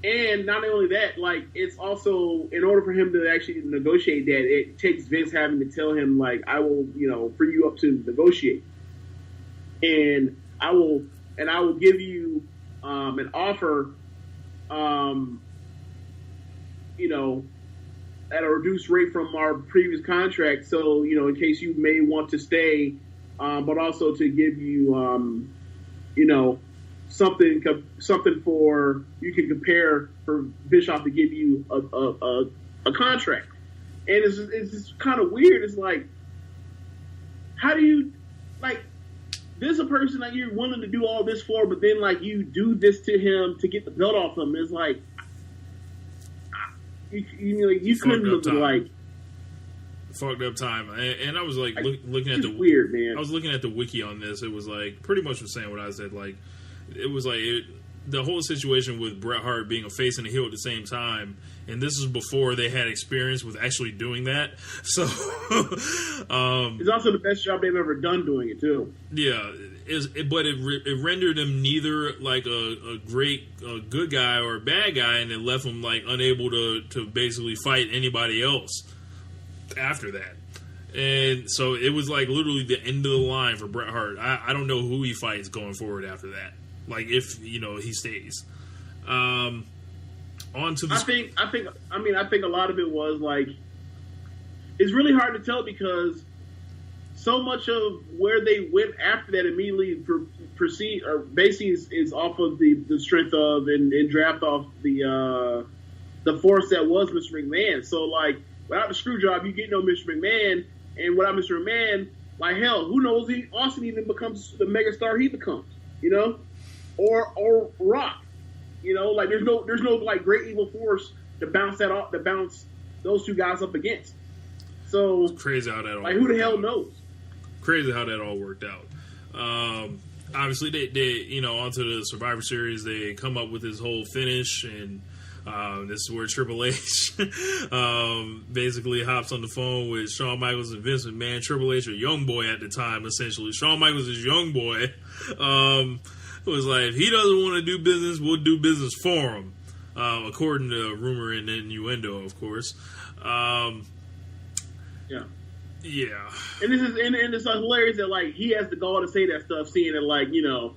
And not only that, like, it's also, in order for him to actually negotiate that, it takes Vince having to tell him, like, I will, you know, free you up to negotiate. And I will give you an offer, you know, at a reduced rate from our previous contract. So, you know, in case you may want to stay, but also to give you, you know, something for you can compare for Bischoff to give you a contract. And it's just kind of weird. It's like, how do you, like, this is a person that you're willing to do all this for, but then, like, you do this to him to get the belt off him. It's like, you couldn't have, like, fucked up time. And I was like looking at the weird, man. I was looking at the wiki on this. It was like pretty much was saying what I said. Like, it was like the whole situation with Bret Hart being a face and a heel at the same time, and this is before they had experience with actually doing that. So it's also the best job they've ever done doing it too. Yeah, but it rendered him neither like a good guy or a bad guy, and it left him like unable to basically fight anybody else after that. And so it was like literally the end of the line for Bret Hart. I don't know who he fights going forward after that. Like, if, you know, he stays. On to the... I think a lot of it was like, it's really hard to tell because so much of where they went after that immediately proceed or basically is off of the strength of and draft off the force that was Mr. McMahon. So, like, without the screw job, you get no Mr. McMahon, and without Mr. McMahon, like, hell, who knows? Austin even becomes the megastar he becomes, you know, or Rock, you know, like there's no like great evil force to bounce those two guys up against. So it's crazy how that all like who the hell knows? Crazy how that all worked out. Obviously, they you know, onto the Survivor Series, they come up with this whole finish, and this is where Triple H basically hops on the phone with Shawn Michaels and Vince McMahon. Triple H, a young boy at the time, essentially. Shawn Michaels is young boy. It was like, if he doesn't want to do business, we'll do business for him, according to rumor and innuendo, of course. Yeah. Yeah. And it's hilarious that, like, he has the gall to say that stuff, seeing it, like, you know,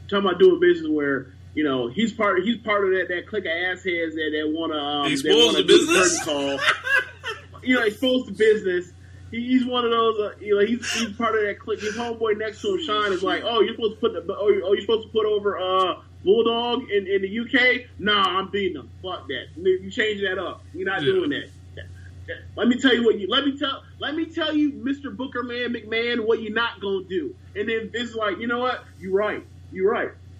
talking about doing business where, you know, he's part of that clique of assheads that want to expose the business. Call. You know, expose the business. He's one of those. You know, he's part of that clique. His homeboy next to him, Sean, is like, oh, you're supposed to put over Bulldog in the UK. Nah, I'm beating them. Fuck that. You change that up. You're not doing that. Let me tell you let me tell you, Mr. Booker Man McMahon, what you're not gonna do. And then Vince is like, you know what? You're right.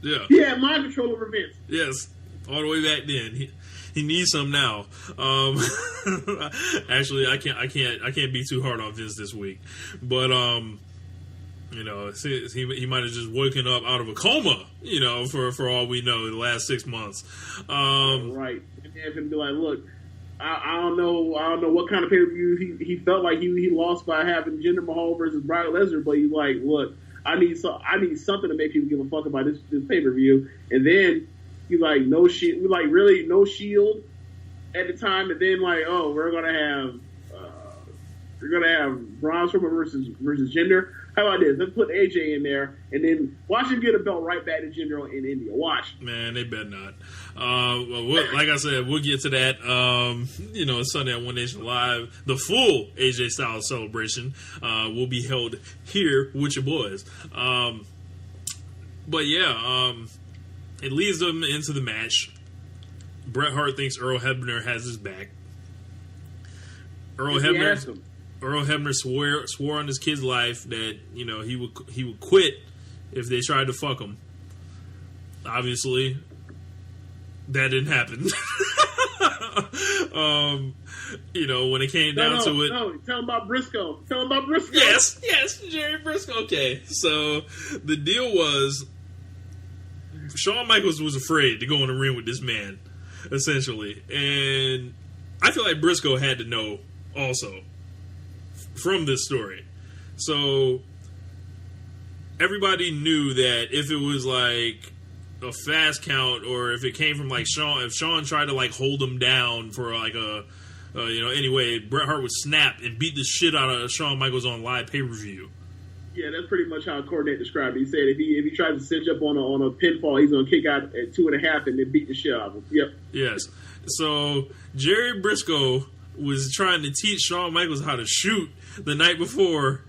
Yeah. He had mind control over Vince. Yes, all the way back then. He needs some now. Actually, I can't be too hard on Vince this week. But You know, he might have just woken up out of a coma, you know, for all we know, the last 6 months. Right. And have him be like, look, I don't know what kind of pay-per-view he felt like he lost by having Jinder Mahal versus Brock Lesnar, but he's like, look, I need something to make people give a fuck about this pay-per-view. And then he's like, no shield. We're like, really, no shield at the time. And then like, oh, we're gonna have Braun Strowman versus Jinder. How about this? Let's put AJ in there, and then watch him get a belt right back to Jinder in India. Watch. Man, they better not. Like I said, we'll get to that. You know, Sunday at One Nation Live, the full AJ Styles celebration will be held here with your boys. But yeah, it leads them into the match. Bret Hart thinks Earl Hebner has his back. Earl Hebner swore on his kid's life that, you know, he would quit if they tried to fuck him. Obviously, that didn't happen. You know, when it came down to it. No, tell him about Briscoe. Yes, Jerry Briscoe. Okay, so the deal was Shawn Michaels was afraid to go in the ring with this man, essentially. And I feel like Briscoe had to know also from this story. So everybody knew that if it was like a fast count, or if it came from like Shawn, if Shawn tried to like hold him down for like anyway, Bret Hart would snap and beat the shit out of Shawn Michaels on live pay-per-view. Yeah, that's pretty much how Cornette described it. He said if he tries to cinch up on a pinfall, he's gonna kick out at 2.5 and then beat the shit out of him. Yep. Yes. So Jerry Briscoe was trying to teach Shawn Michaels how to shoot the night before.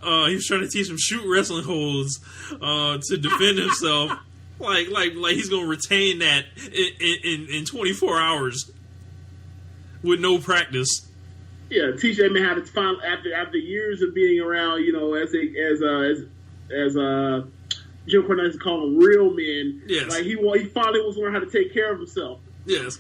He was trying to teach him shoot wrestling holds to defend himself. like he's gonna retain that in 24 hours with no practice. Yeah, teach that man how to find after years of being around, you know, as Jim Cornette called them real men. Yes. Like he finally was learning how to take care of himself. Yes.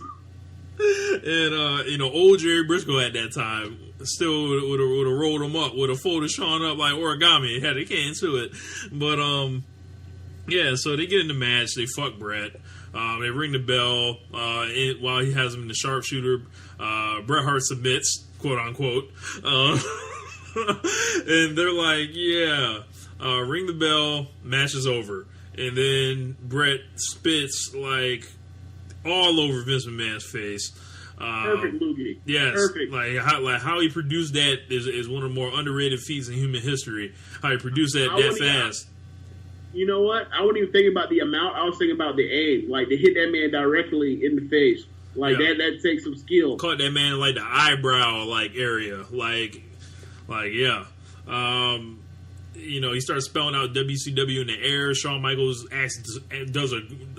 And you know, old Jerry Briscoe at that time still would have rolled him up, would have folded Shawn up like origami had it came to it. But yeah, so they get in the match, they fuck Bret. They ring the bell while he has him in the sharpshooter. Bret Hart submits, quote unquote, and they're like, yeah, ring the bell, match is over. And then Bret spits like all over Vince McMahon's face. Perfect loogie. Yes, perfect. Like how he produced that is one of the more underrated feats in human history. How he produced that fast. You know what? I wasn't even thinking about the amount. I was thinking about the aim, like to hit that man directly in the face. Like that takes some skill. Caught that man in like the eyebrow area. Like yeah. You know, he starts spelling out WCW in the air. Shawn Michaels does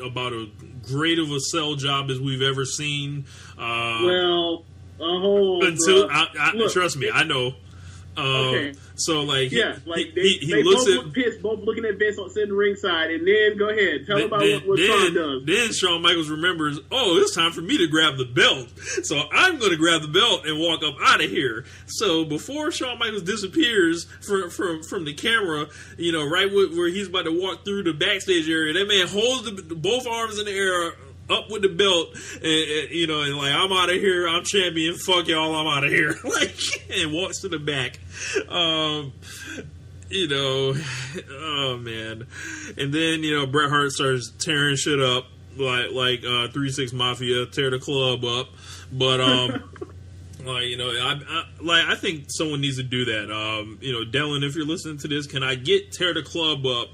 about a great of a sell job as we've ever seen. Until trust me, I know. Okay. So like, yeah, like he they looks both at look pissed, both looking at Vince sitting ringside, and then go ahead, tell him about what Shawn does. Then Shawn Michaels remembers, oh, it's time for me to grab the belt, so I'm going to grab the belt and walk up out of here. So before Shawn Michaels disappears from the camera, you know, right where he's about to walk through the backstage area, that man holds both arms in the air, up with the belt, and you know, and like, I'm out of here, I'm champion, fuck y'all, I'm out of here, like, and walks to the back. You know, oh man. And then, you know, Bret Hart starts tearing shit up like 3-6 Mafia, tear the club up. But like, you know, I think someone needs to do that. You know, Dylan, if you're listening to this, can I get tear the club up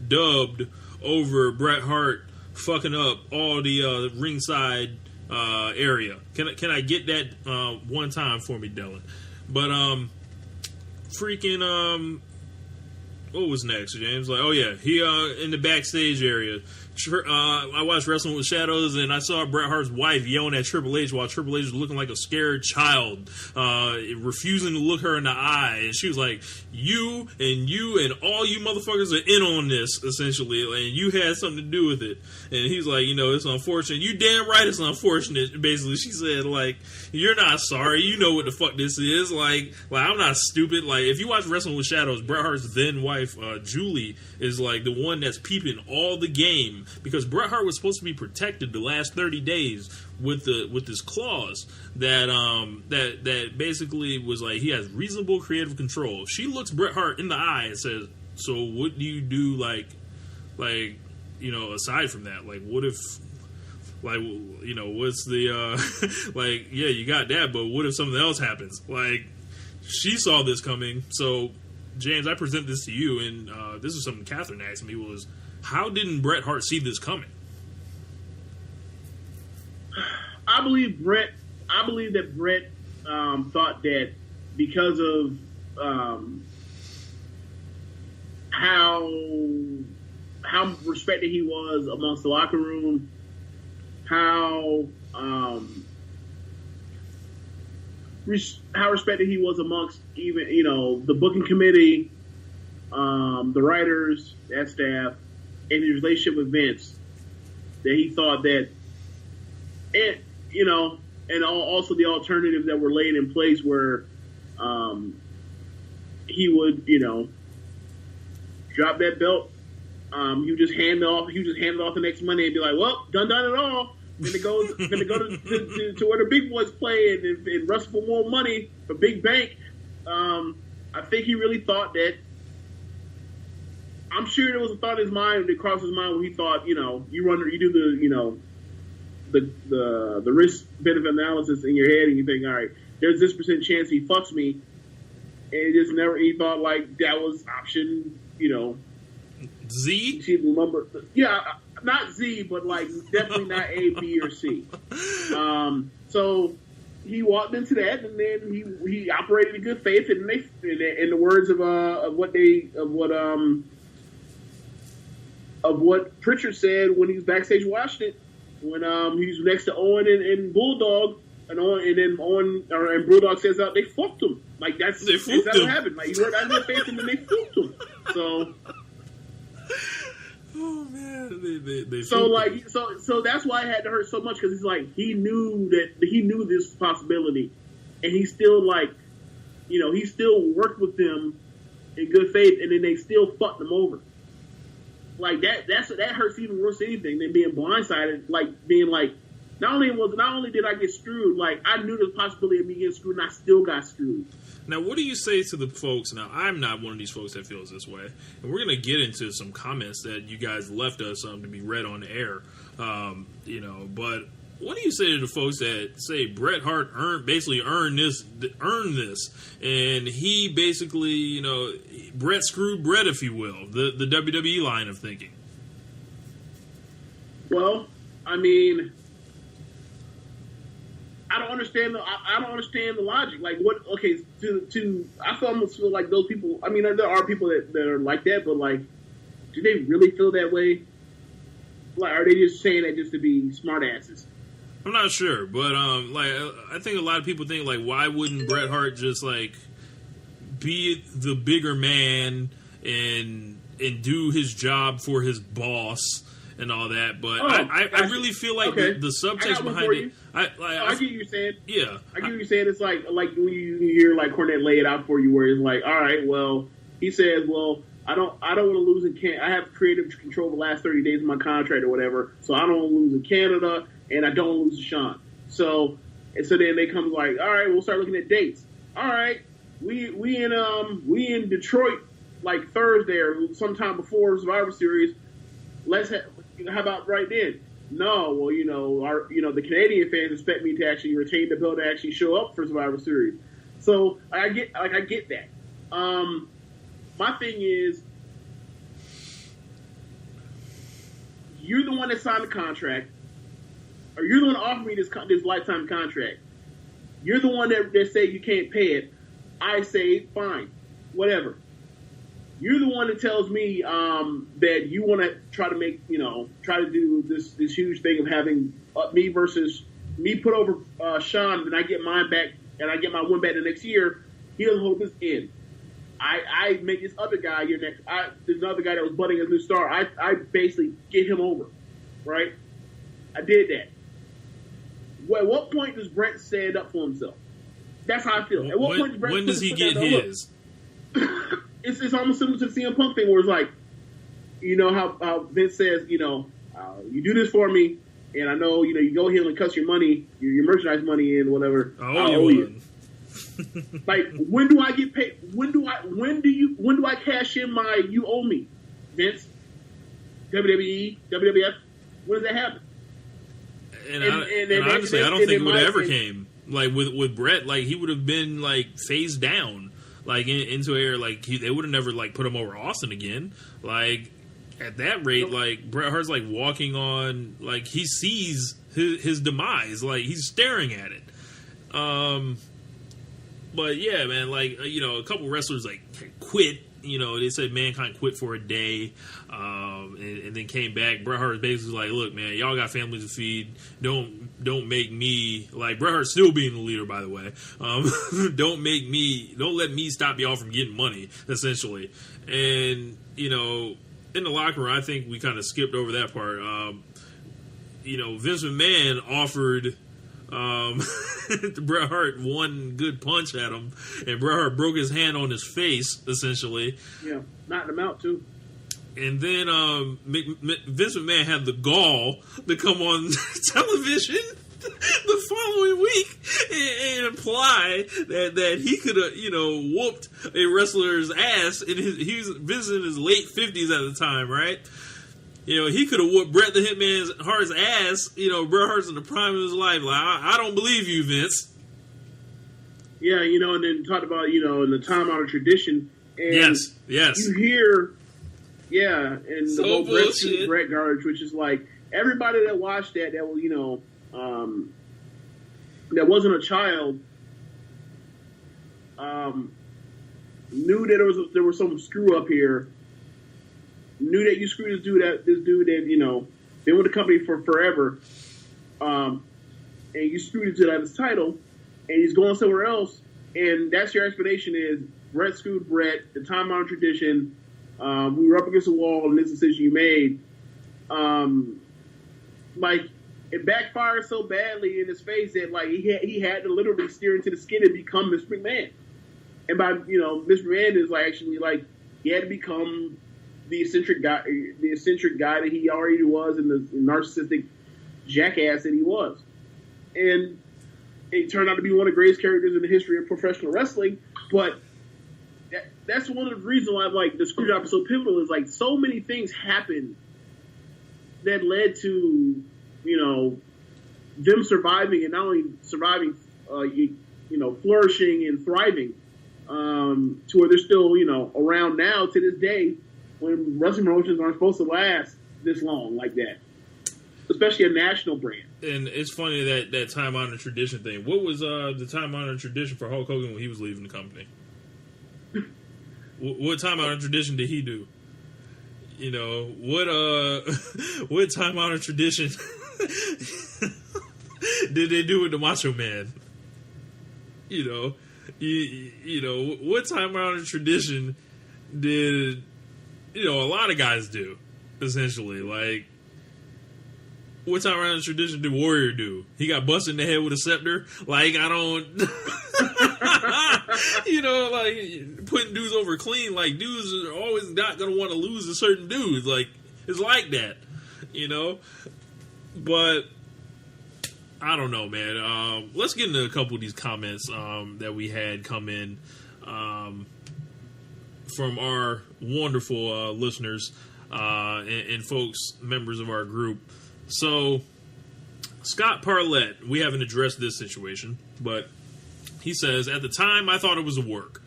dubbed over Bret Hart fucking up all the ringside area? Can I get that one time for me, Dylan? But freaking what was next, James? Like, oh yeah, he in the backstage area I watched Wrestling with Shadows, and I saw Bret Hart's wife yelling at Triple H while Triple H was looking like a scared child, refusing to look her in the eye. And she was like, you and all you motherfuckers are in on this, essentially, and you had something to do with it. And he's like, it's unfortunate. You damn right it's unfortunate, basically. She said, like, you're not sorry. You know what the fuck this is. Like I'm not stupid. Like, if you watch Wrestling with Shadows, Bret Hart's then wife, Julie, is like the one that's peeping all the game, because Bret Hart was supposed to be protected the last 30 days with this clause that basically was like he has reasonable creative control. She looks Bret Hart in the eye and says, so what do you do, like aside from that, like what if, like, what's the like, yeah, you got that, but what if something else happens? Like, she saw this coming. So James, I present this to you, and this is something Catherine asked me, was how didn't Bret Hart see this coming? I believe that Bret thought that because of how respected he was amongst the locker room, how respected he was amongst even the booking committee, the writers, that staff, and his relationship with Vince, that he thought that and also the alternatives that were laid in place where he would drop that belt, he would just hand it off the next Monday and be like, well, done it all. Then it goes to where the big boys play and wrestle for more money, for big bank. I think he really thought that. I'm sure there was a thought in his mind that crossed his mind when he thought, you do the risk benefit analysis in your head, and you think, all right, there's this % chance he fucks me, and he thought like that was option, Z. See the number, yeah. Not Z, but like definitely not A, B, or C. So he walked into that, and then he operated in good faith. And in the words of what Pritchard said when he was backstage watching it, when he was next to Owen and Bulldog, and Bulldog says out, they fucked him. Like that's what happened. Like you heard that in their face, and then they fucked him. So. Oh man, they so that's why it had to hurt so much, because he's like he knew this possibility, and he still he still worked with them in good faith, and then they still fucked them over. Like that hurts even worse than anything than being blindsided. Like being like, not only did I get screwed, like I knew the possibility of me getting screwed, and I still got screwed. Now, what do you say to the folks? Now, I'm not one of these folks that feels this way, and we're going to get into some comments that you guys left us to be read on the air. But what do you say to the folks that say Bret Hart earned this, and he basically, Bret screwed Bret, if you will, the WWE line of thinking? Well, I mean, I don't understand the logic. Like, what? Okay, I almost feel like those people. I mean, there are people that are like that, but like, do they really feel that way? Like, are they just saying that just to be smartasses? I'm not sure, but I think a lot of people think like, why wouldn't Bret Hart just like be the bigger man and do his job for his boss and all that? But I really feel like the subtext behind it. I get what you're saying. Yeah, I get what you're saying. It's like when you hear like Cornette lay it out for you, where it's like, all right, well, he says, well, I don't want to lose in I have creative control the last 30 days of my contract or whatever, so I don't want to lose in Canada, and I don't want to lose to Sean. So then they come like, all right, we'll start looking at dates. All right, we in Detroit like Thursday or sometime before Survivor Series. How about right then? No, well, the Canadian fans expect me to actually retain the belt to actually show up for Survivor Series. So I get that. My thing is, you're the one that signed the contract, or you're the one that offered me this lifetime contract. You're the one that said you can't pay it. I say fine, whatever. You're the one that tells me that you want to try to do this huge thing of having me put over Sean, and I get mine back, and I get my win back the next year. He doesn't hold this in. I make this other guy there's another guy that was budding as a new star. I basically get him over, right? I did that. Well, at what point does Brett stand up for himself? That's how I feel. At what point does Brett when does he get his? It's almost similar to the CM Punk thing, where it's like, you know how Vince says, you do this for me, and I know, you go here and cuss your money, your merchandise money in, whatever. I owe you. Like, when do I get paid? When do I cash in my you owe me, Vince? WWE, WWF. When does that happen? And honestly, I don't think it would have ever came. Like with Brett, like he would have been like phased down, like into air. Like they would have never like put him over Austin again. Like at that rate, like Bret Hart's like walking on, like he sees his demise. Like he's staring at it. But yeah, man, like a couple wrestlers like quit. They said Mankind quit for a day, and then came back. Bret Hart was basically like, "Look, man, y'all got families to feed. Don't make me like Bret Hart's still being the leader, by the way. Don't let me stop y'all from getting money, essentially." And in the locker room, I think we kind of skipped over that part. Vince McMahon offered Bret Hart one good punch at him, and Bret Hart broke his hand on his face, essentially. Yeah, knocked him out too. And then Vince McMahon had the gall to come on television the following week and imply that he could have, whooped a wrestler's ass. He was Vince in his late 50s at the time, right? He could have whooped Bret the Hitman Hart's ass. Bret Hart's in the prime of his life. Like, I don't believe you, Vince. Yeah, and then talked about, in the time-honored tradition. And yes. You hear, and the whole Bret garbage, which is like, everybody that watched that was, that wasn't a child, knew that there was some screw up here. Knew that you screwed this dude that been with the company for forever, and you screwed this dude out of his title, and he's going somewhere else, and that's your explanation is Bret screwed Bret, the time-honored tradition, we were up against the wall in this decision you made. Like, it backfired so badly in his face that, like, he had to literally steer into the skin and become Mr. McMahon. And by, Mr. McMahon is, like, actually, like, he had to become the eccentric guy that he already was, and the narcissistic jackass that he was. And it turned out to be one of the greatest characters in the history of professional wrestling. But that's one of the reasons why, like, the Screwjob is so pivotal. Is like so many things happened that led to them surviving, and not only surviving, flourishing and thriving, to where they're still around now to this day. When wrestling promotions aren't supposed to last this long like that, especially a national brand. And it's funny that time-honored tradition thing. What was the time-honored tradition for Hulk Hogan when he was leaving the company? What time-honored tradition did he do? What time-honored tradition did they do with the Macho Man? What time-honored tradition did a lot of guys do, essentially. Like, what time around the tradition did Warrior do? He got busted in the head with a scepter. Like, I don't... like, putting dudes over clean. Like, dudes are always not going to want to lose to certain dudes. Like, it's like that, But, I don't know, man. Let's get into a couple of these comments that we had come in. From our wonderful listeners and folks, members of our group. So, Scott Parlett, we haven't addressed this situation, but he says, at the time, I thought it was a work.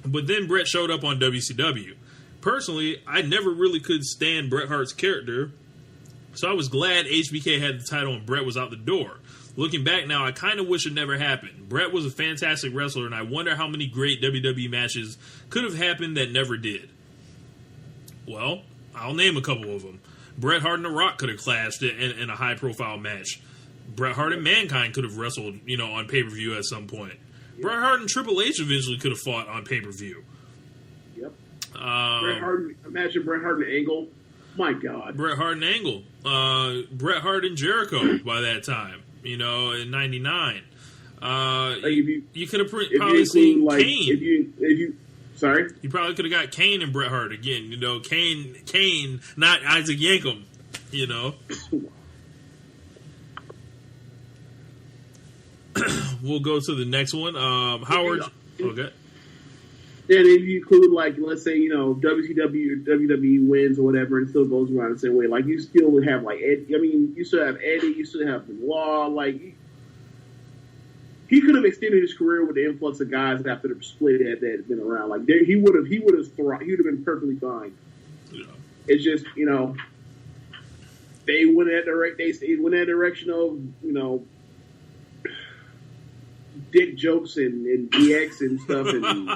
But then Bret showed up on WCW. Personally, I never really could stand Bret Hart's character, so I was glad HBK had the title and Bret was out the door. Looking back now, I kind of wish it never happened. Bret was a fantastic wrestler, and I wonder how many great WWE matches could have happened that never did. Well, I'll name a couple of them. Bret Hart and The Rock could have clashed in a high-profile match. Bret Hart and Mankind could have wrestled, on pay-per-view at some point. Bret Hart and Triple H eventually could have fought on pay-per-view. Yep. Imagine Bret Hart and Angle. My God. Bret Hart and Angle. Bret Hart and Jericho by that time, in 99. You could have probably seen Kane. Sorry? You probably could have got Kane and Bret Hart again. Kane, not Isaac Yankem, We'll go to the next one. Howard. Okay. Then if you include, let's say, WCW or WWE wins or whatever, and it still goes around the same way. You still would have, you still have Eddie, you still have Benoit. He could have extended his career with the influx of guys after the split that had been around. He would have been perfectly fine. Yeah. It's just, they went that direction of, dick jokes and DX and stuff. And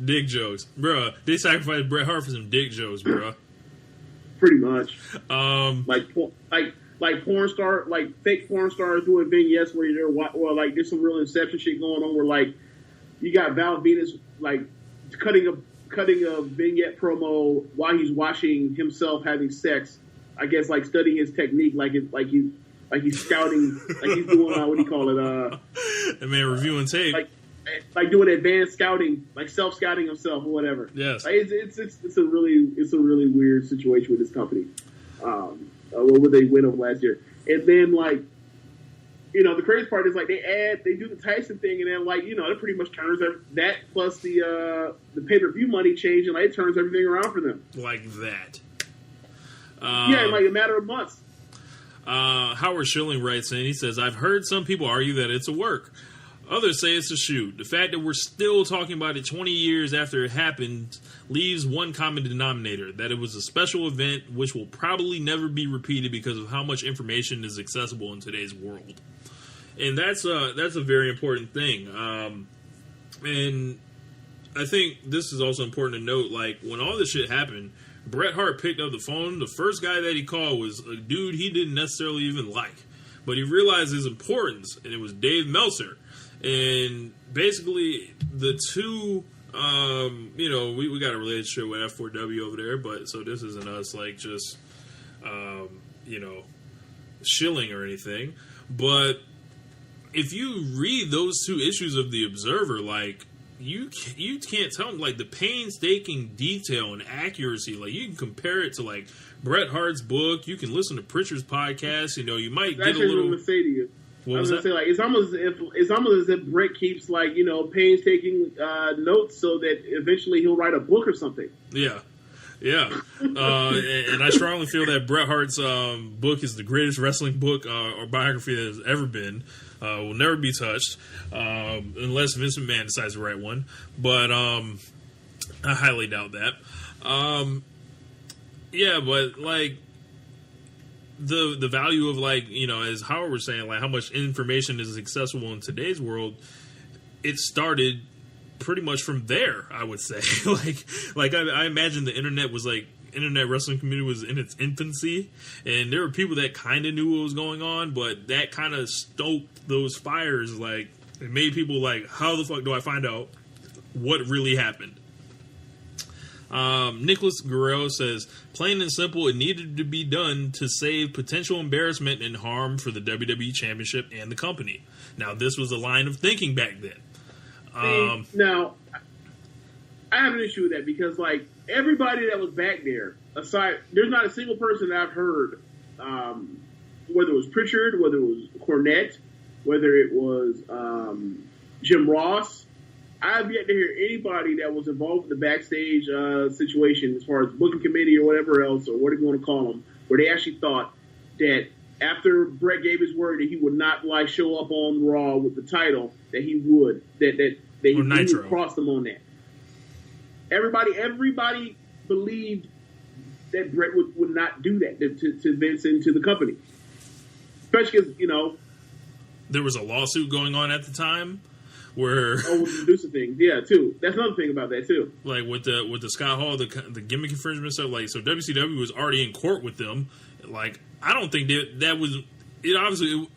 dick jokes. Bruh, they sacrificed Bret Hart for some dick jokes, bruh. Pretty much. Like fake porn stars doing vignettes where there's some real Inception shit going on where you got Val Venus cutting a vignette promo while he's watching himself having sex. I guess studying his technique like he's scouting, he's doing what do you call it? I mean, reviewing tape, like doing advanced scouting, self scouting himself or whatever. Yes, it's a really weird situation with this company. What would they win over last year? And then the crazy part is they do the Tyson thing, and then it pretty much turns that plus the pay per view money change, and it turns everything around for them like that. Yeah, in a matter of months. Howard Schilling writes in, he says, I've heard some people argue that it's a work. Others say it's a shoot. The fact that we're still talking about it 20 years after it happened leaves one common denominator, that it was a special event which will probably never be repeated because of how much information is accessible in today's world. And that's a very important thing. And I think this is also important to note, when all this shit happened, Bret Hart picked up the phone. The first guy that he called was a dude he didn't necessarily even like, but he realized his importance, and it was Dave Meltzer. And basically, the two, we got a relationship with F4W over there, but so this isn't us shilling or anything. But if you read those two issues of The Observer, you can't tell them the painstaking detail and accuracy. You can compare it to Bret Hart's book. You can listen to Pritchard's podcast. You might get a little. What was that? Say it's almost as if Bret keeps painstaking notes so that eventually he'll write a book or something. Yeah. And I strongly feel that Bret Hart's book is the greatest wrestling book or biography that has ever been. Will never be touched unless Vince McMahon decides to write one. But I highly doubt that. But the value of as Howard was saying, how much information is accessible in today's world, it started pretty much from there, I would say. I imagine the internet was internet wrestling community was in its infancy, and there were people that kind of knew what was going on, but that kind of stoked those fires. It made people how the fuck do I find out what really happened? Nicholas Guerrero says, plain and simple, it needed to be done to save potential embarrassment and harm for the WWE Championship and the company. Now, this was a line of thinking back then. Now, I have an issue with that because, everybody that was back there, aside, there's not a single person that I've heard, whether it was Pritchard, whether it was Cornette, whether it was Jim Ross. I have yet to hear anybody that was involved in the backstage situation as far as booking committee or whatever else, or whatever you want to call them, where they actually thought that after Bret gave his word that he would not show up on Raw with the title, that he would, that he would cross them on that. Everybody believed that Bret would not do that to Vince and to the company. Especially because, there was a lawsuit going on at the time where with the Medusa thing, yeah, too. That's another thing about that too. Like with the Scott Hall, the gimmick infringement stuff. Like, so WCW was already in court with them. Like, I don't think that was. It obviously,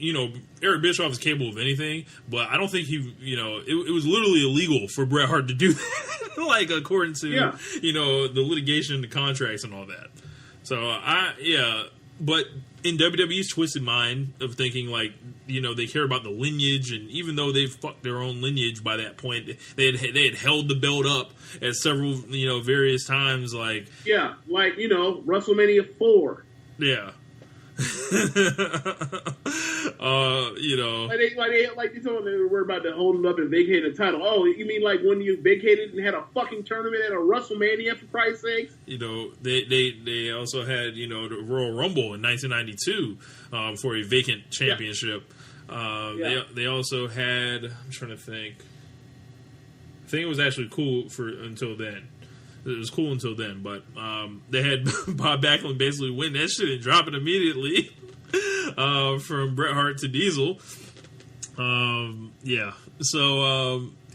Eric Bischoff is capable of anything, but I don't think he, it was literally illegal for Bret Hart to do that, like, according to, the litigation, the contracts, and all that. So, but in WWE's twisted mind of thinking, like, they care about the lineage, and even though they've fucked their own lineage by that point, they had held the belt up at several, various times, like... Yeah, like, WrestleMania 4. Yeah. Like they told them they were about to hold it up and vacate the title. Oh, you mean like when you vacated and had a fucking tournament at a WrestleMania, for Christ's sakes? They also had the Royal Rumble in 1992 for a vacant championship. They also had, I'm trying to think. I think it was actually cool until then. It was cool until then, but they had Bob Backlund basically win that shit and drop it immediately from Bret Hart to Diesel. So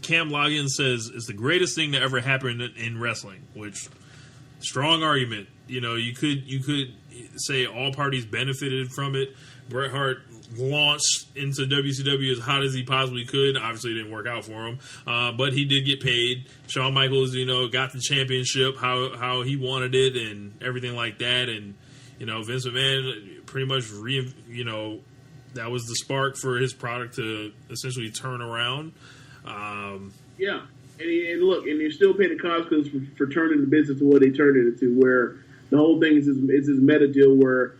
Cam Loggins says it's the greatest thing that ever happened in wrestling, which strong argument. You could say all parties benefited from it. Bret Hart launched into WCW as hot as he possibly could. Obviously, it didn't work out for him, but he did get paid. Shawn Michaels, got the championship how he wanted it and everything like that. And Vince McMahon pretty much that was the spark for his product to essentially turn around. And they still pay the consequences for turning the business to what they turned it into. Where the whole thing is this meta deal where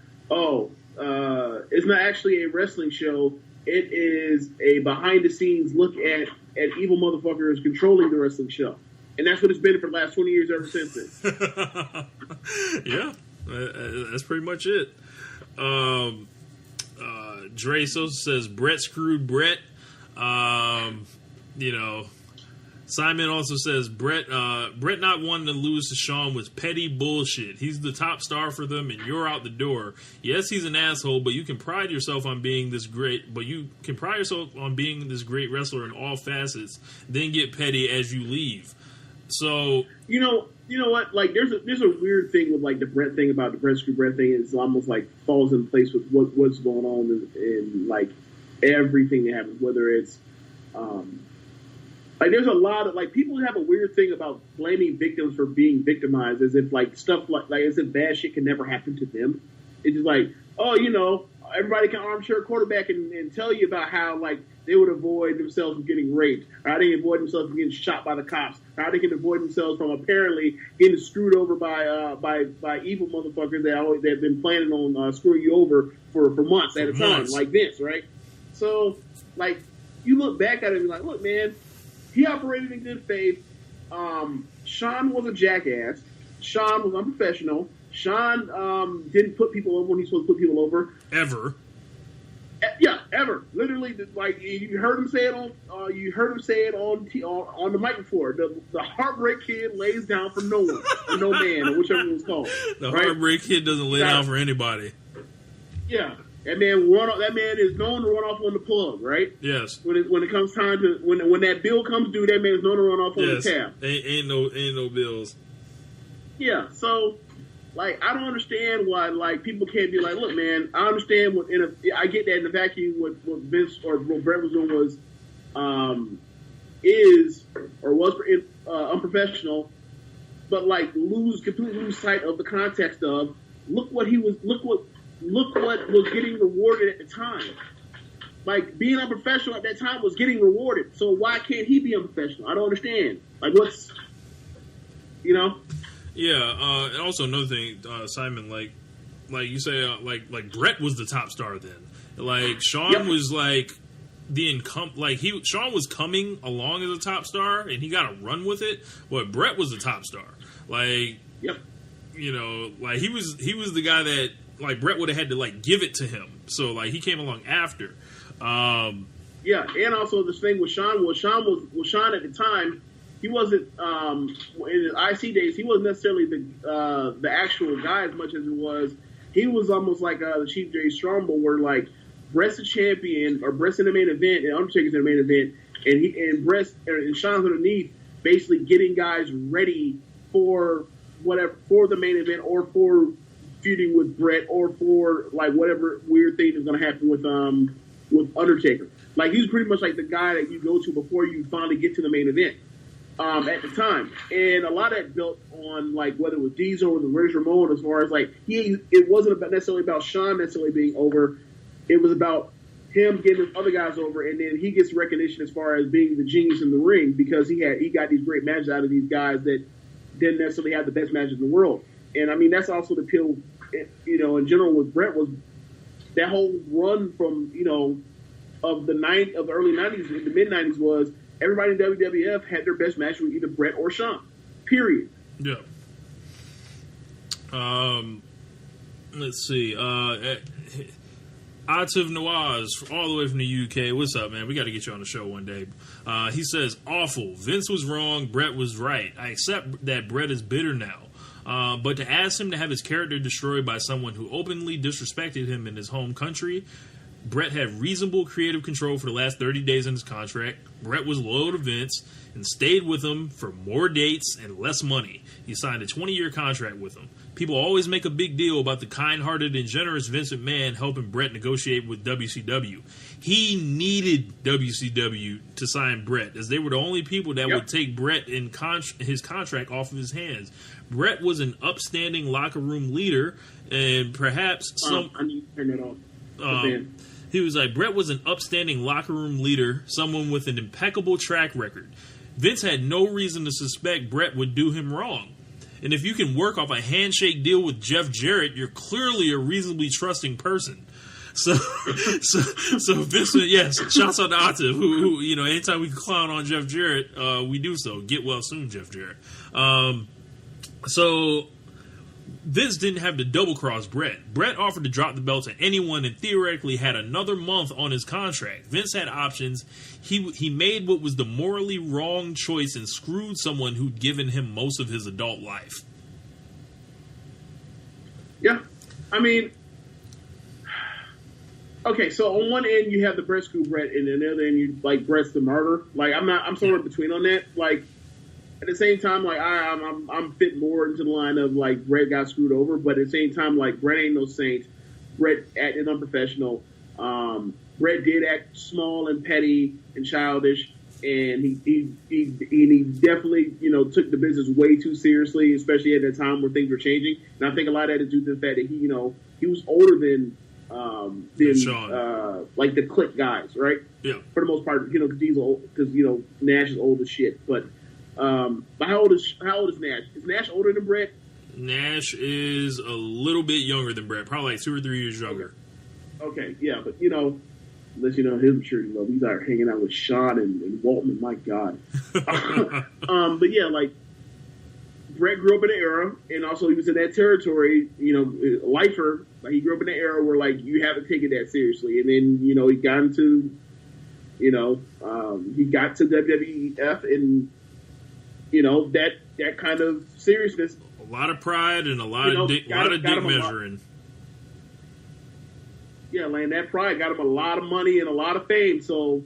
it's not actually a wrestling show. It is a behind-the-scenes look at evil motherfuckers controlling the wrestling show. And that's what it's been for the last 20 years ever since then. Yeah, that's pretty much it. Dre Sosa says, Brett screwed Brett. Simon also says Brett not wanting to lose to Shawn was petty bullshit. He's the top star for them, and you're out the door. Yes, he's an asshole, but you can pride yourself on being this great. But you can pride yourself on being this great wrestler in all facets. Then get petty as you leave. So you know what? Like there's a weird thing with like the Brett thing about the Brett screw Brett thing. It's almost like falls in place with what's going on in like everything that happens. Whether it's like there's a lot of like people have a weird thing about blaming victims for being victimized as if like stuff like as if bad shit can never happen to them. It's just like, everybody can armchair quarterback and tell you about how like they would avoid themselves from getting raped, or how they can avoid themselves from getting shot by the cops, or how they can avoid themselves from apparently getting screwed over by evil motherfuckers that have been planning on screwing you over for months at a time, like this, right? So like you look back at it and be like, look, man. He operated in good faith. Shawn was a jackass. Shawn was unprofessional. Shawn didn't put people over when he's supposed to put people over. Ever. Yeah, ever. Literally, like you heard him say it on. On the mic before. The Heartbreak Kid lays down for no one, or no man, or whichever one's called. The Heartbreak Kid doesn't lay down for anybody. Yeah. That man is known to run off on the plug, right? Yes. When it comes time to when that bill comes due, that man is known to run off on the tab. Ain't no bills. Yeah. So, like, I don't understand why like people can't be like, look, man, I understand I get that in the vacuum what Vince or what Brett was doing was unprofessional, but like completely lose sight of the context of look what was getting rewarded at the time. Like, being unprofessional at that time was getting rewarded. So why can't he be unprofessional? I don't understand. Like, what's... Yeah, and also another thing, Simon, like you say, like Brett was the top star then. Like, Shawn was, like, Shawn was coming along as a top star, and he got a run with it, but Brett was the top star. Like, like, he was the guy that... Like, Brett would have had to, like, give it to him. So, like, he came along after. Yeah, and also this thing with Shawn was Shawn at the time, he wasn't, in his IC days, he wasn't necessarily the actual guy as much as it was, he was almost like the Chief Jay Strongbow, where, like, Brett's the champion, or Brett's in the main event, and Undertaker's in the main event, and Sean's underneath, basically getting guys ready for the main event, or for feuding with Brett, or for like whatever weird thing is going to happen with Undertaker. Like, he's pretty much like the guy that you go to before you finally get to the main event at the time. And a lot of that built on, like, whether it was Diesel or the Razor Ramon, as far as, like, it wasn't necessarily about Sean necessarily being over. It was about him getting his other guys over, and then he gets recognition as far as being the genius in the ring, because he got these great matches out of these guys that didn't necessarily have the best matches in the world. And, I mean, that's also the appeal, you know, in general with Brett, was that whole run from, you know, of the early 90s, the mid 90s, was everybody in WWF had their best match with either Brett or Sean. Period. Yeah. Let's see. Ativ Nawaz, all the way from the UK. What's up, man? We got to get you on the show one day. He says, awful. Vince was wrong. Brett was right. I accept that Brett is bitter now. But to ask him to have his character destroyed by someone who openly disrespected him in his home country, Brett had reasonable creative control for the last 30 days in his contract. Brett was loyal to Vince and stayed with him for more dates and less money. He signed a 20-year contract with him. People always make a big deal about the kind-hearted and generous Vince McMahon helping Brett negotiate with WCW. He needed WCW to sign Brett, as they were the only people that would take Brett in his contract off of his hands. Brett was an upstanding locker room leader, and perhaps some... I need to turn that off. He was like, Brett was an upstanding locker room leader, someone with an impeccable track record. Vince had no reason to suspect Brett would do him wrong. And if you can work off a handshake deal with Jeff Jarrett, you're clearly a reasonably trusting person. So Vince, yes, shouts out to Atif, who you know, anytime we can clown on Jeff Jarrett, we do so. Get well soon, Jeff Jarrett. So Vince didn't have to double-cross Brett. Brett offered to drop the belt to anyone and theoretically had another month on his contract. Vince had options. He made what was the morally wrong choice and screwed someone who'd given him most of his adult life. Yeah. I mean, okay, so on one end you have the Brett screw Brett, and on the other end you like Brett's the murderer. Like, I'm somewhere in between on that. Like, at the same time, like, I'm fit more into the line of, like, Brett got screwed over, but at the same time, like, Brett ain't no saint. Brett acted unprofessional. Brett did act small and petty and childish, and he definitely, you know, took the business way too seriously, especially at that time where things were changing. And I think a lot of that is due to the fact that he, you know, he was older than like the Click guys, right? Yeah. For the most part, you know, because you know, Nash is old as shit, but how old is Nash? Is Nash older than Brett? Nash is a little bit younger than Brett, probably like 2 or 3 years younger. Okay, yeah, but you know, unless you know his maturity level, he's out hanging out with Sean and Waltman. My God. But yeah, like, Brett grew up in an era, and also he was in that territory. You know, lifer. Like, he grew up in an era where, like, you haven't taken that seriously, and then, you know, he got into, you know, he got to WWF, and you know, that kind of seriousness. A lot of pride and a lot of dick measuring. Yeah, like, that pride got him a lot of money and a lot of fame. So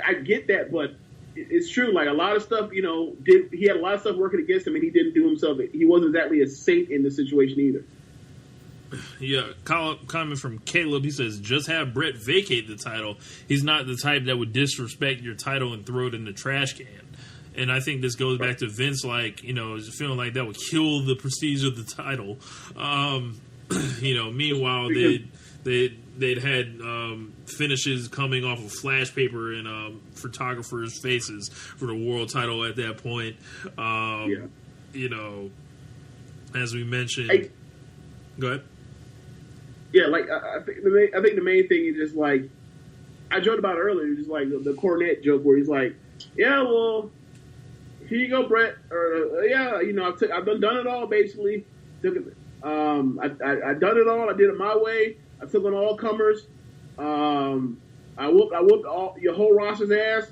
I get that, but it's true. Like, a lot of stuff, you know, he had a lot of stuff working against him, and he didn't do himself. He wasn't exactly a saint in the situation either. Yeah, comment from Caleb. He says, just have Brett vacate the title. He's not the type that would disrespect your title and throw it in the trash can. And I think this goes back to Vince, like, you know, feeling like that would kill the prestige of the title. You know, meanwhile, they'd had finishes coming off of flash paper and photographers' faces for the world title at that point. You know, as we mentioned, go ahead. Yeah, like, I think the main thing is just, like, I joked about it earlier, just like the Cornette joke where he's like, yeah, well, here you go, Brett. Or yeah, you know, I've done it all basically. I done it all. I did it my way. I took on all comers. I whooped all your whole roster's ass.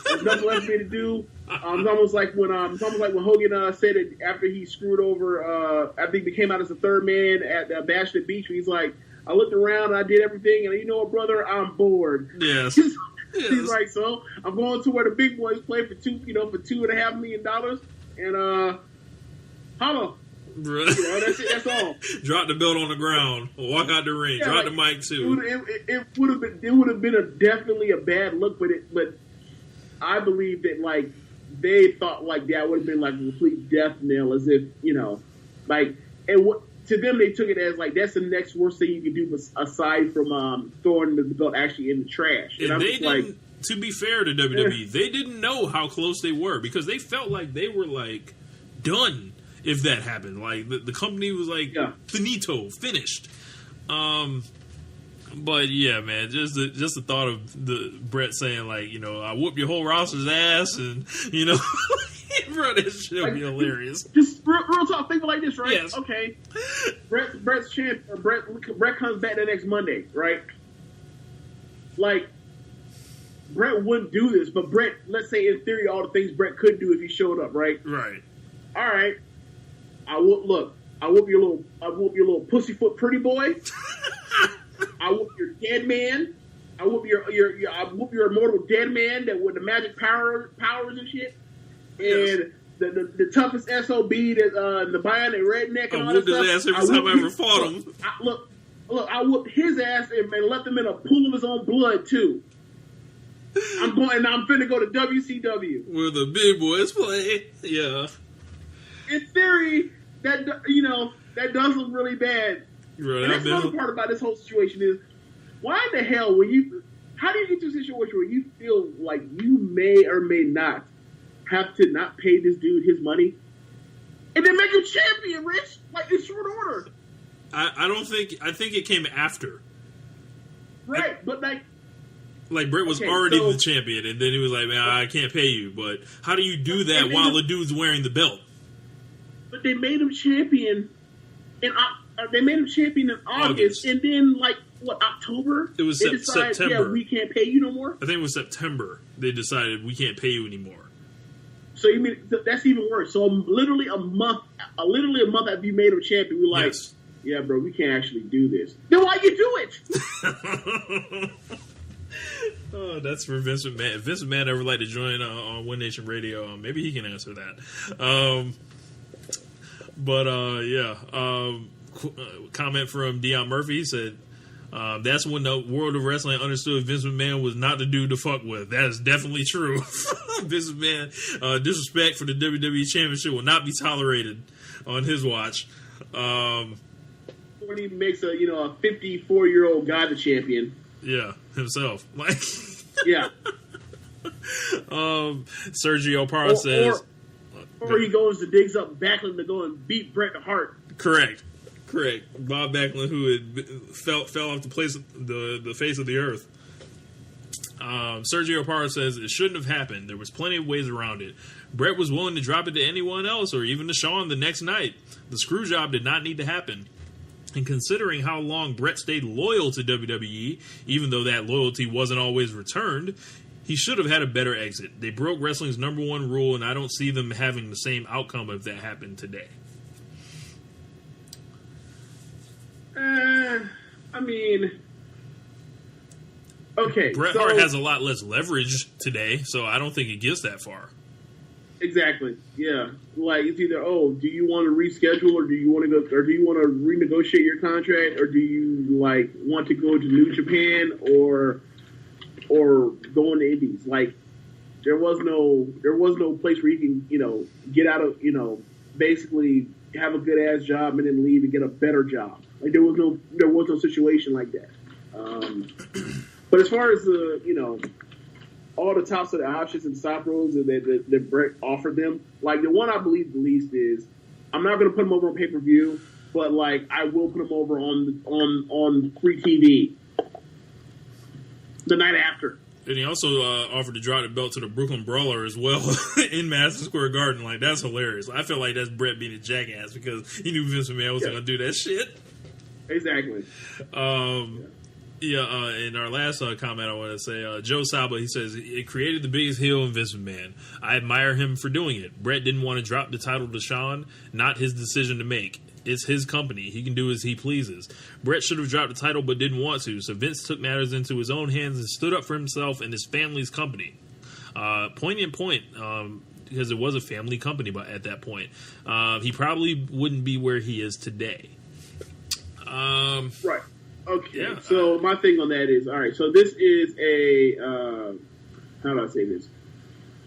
There's nothing left for me to do. It's almost like when Hogan said it after he screwed over after he became out as the third man at Bash at the Beach. He's like, I looked around, I did everything, and you know what, brother? I'm bored. Yes. He's like, so I'm going to where the big boys play for $2.5 million, and holla. That's it. That's all. Drop the belt on the ground. Walk out the ring. Drop the mic too. It would have been definitely a bad look, but I believe that like they thought like that would have been like a complete death knell, as if like to them they took it as like that's the next worst thing you can do aside from throwing the belt actually in the trash. And they didn't. To be fair to WWE, they didn't know how close they were because they felt like they were like done. If that happened, like the company was like finito, finished. But yeah, man, just the thought of the Brett saying like, I whoop your whole roster's ass, and bro, this shit would be hilarious. Just real talk, think like this, right? Yes. Okay, Brett's champ. Brett comes back the next Monday, right? Like Brett wouldn't do this, but Brett, let's say in theory, all the things Brett could do if he showed up, right? Right. All right. I whoop your little pussyfoot pretty boy. I whoop your dead man. I whoop your immortal dead man that with the magic powers and shit. And the toughest SOB that the bionic redneck and all that stuff. I whooped his ass every time I ever fought him. I whooped his ass and left him in a pool of his own blood too. I'm finna go to WCW where the big boys play. Yeah. In theory, that does look really bad. Right, and that's another part about this whole situation is why in the hell how do you get to a situation where you feel like you may or may not have to not pay this dude his money and then make him champion, Rich? Like in short order. I think it came after. Right, but like Brett was already the champion, and then he was like, man, I can't pay you. But how do you do that while the dude's wearing the belt? But they made him champion in August, and then October? It was September. Yeah, we can't pay you no more. I think it was September. They decided we can't pay you anymore. So you mean that's even worse? So literally a month after you made him champion, we're like, yes. Yeah, bro, we can't actually do this. Then why you do it? Oh, that's for Vince McMahon. If Vince McMahon ever like to join on One Nation Radio, maybe he can answer that. Comment from Dion Murphy. He said, that's when the world of wrestling understood Vince McMahon was not the dude to fuck with. That is definitely true. Vince McMahon, disrespect for the WWE Championship will not be tolerated on his watch. When he makes a 54-year-old guy the champion. Yeah, himself. Yeah. Sergio Parra says... Or he goes to digs up Backlund to go and beat Bret Hart. Correct. Bob Backlund, who had fell off the face of the earth. Sergio Parra says it shouldn't have happened. There was plenty of ways around it. Bret was willing to drop it to anyone else or even to Shawn the next night. The screw job did not need to happen. And considering how long Bret stayed loyal to WWE, even though that loyalty wasn't always returned, he should have had a better exit. They broke wrestling's number one rule, and I don't see them having the same outcome if that happened today. Okay. Bret Hart has a lot less leverage today, so I don't think it gets that far. Exactly. Yeah. Like it's either do you want to reschedule or do you want to go or do you want to renegotiate your contract or do you want to go to New Japan or go in the Indies? Like there was no place where you can get out of basically have a good ass job and then leave and get a better job. Like there was no situation like that. But as far as all the tops of the options and stop rules that Bret offered them, like the one I believe the least is I'm not going to put him over on pay-per-view, but I will put him over on free TV the night after. And he also offered to drop the belt to the Brooklyn Brawler as well in Madison Square Garden. Like that's hilarious. I feel like that's Bret being a jackass because he knew Vince McMahon wasn't going to do that shit. Exactly. In our last comment, I want to say, Joe Saba, he says, it created the biggest heel in Vince McMahon. I admire him for doing it. Bret didn't want to drop the title to Shawn, not his decision to make. It's his company. He can do as he pleases. Bret should have dropped the title but didn't want to, so Vince took matters into his own hands and stood up for himself and his family's company. Poignant point, because it was a family company but at that point. He probably wouldn't be where he is today. Right. Okay. Yeah. So my thing on that is, all right, so this is a, how do I say this?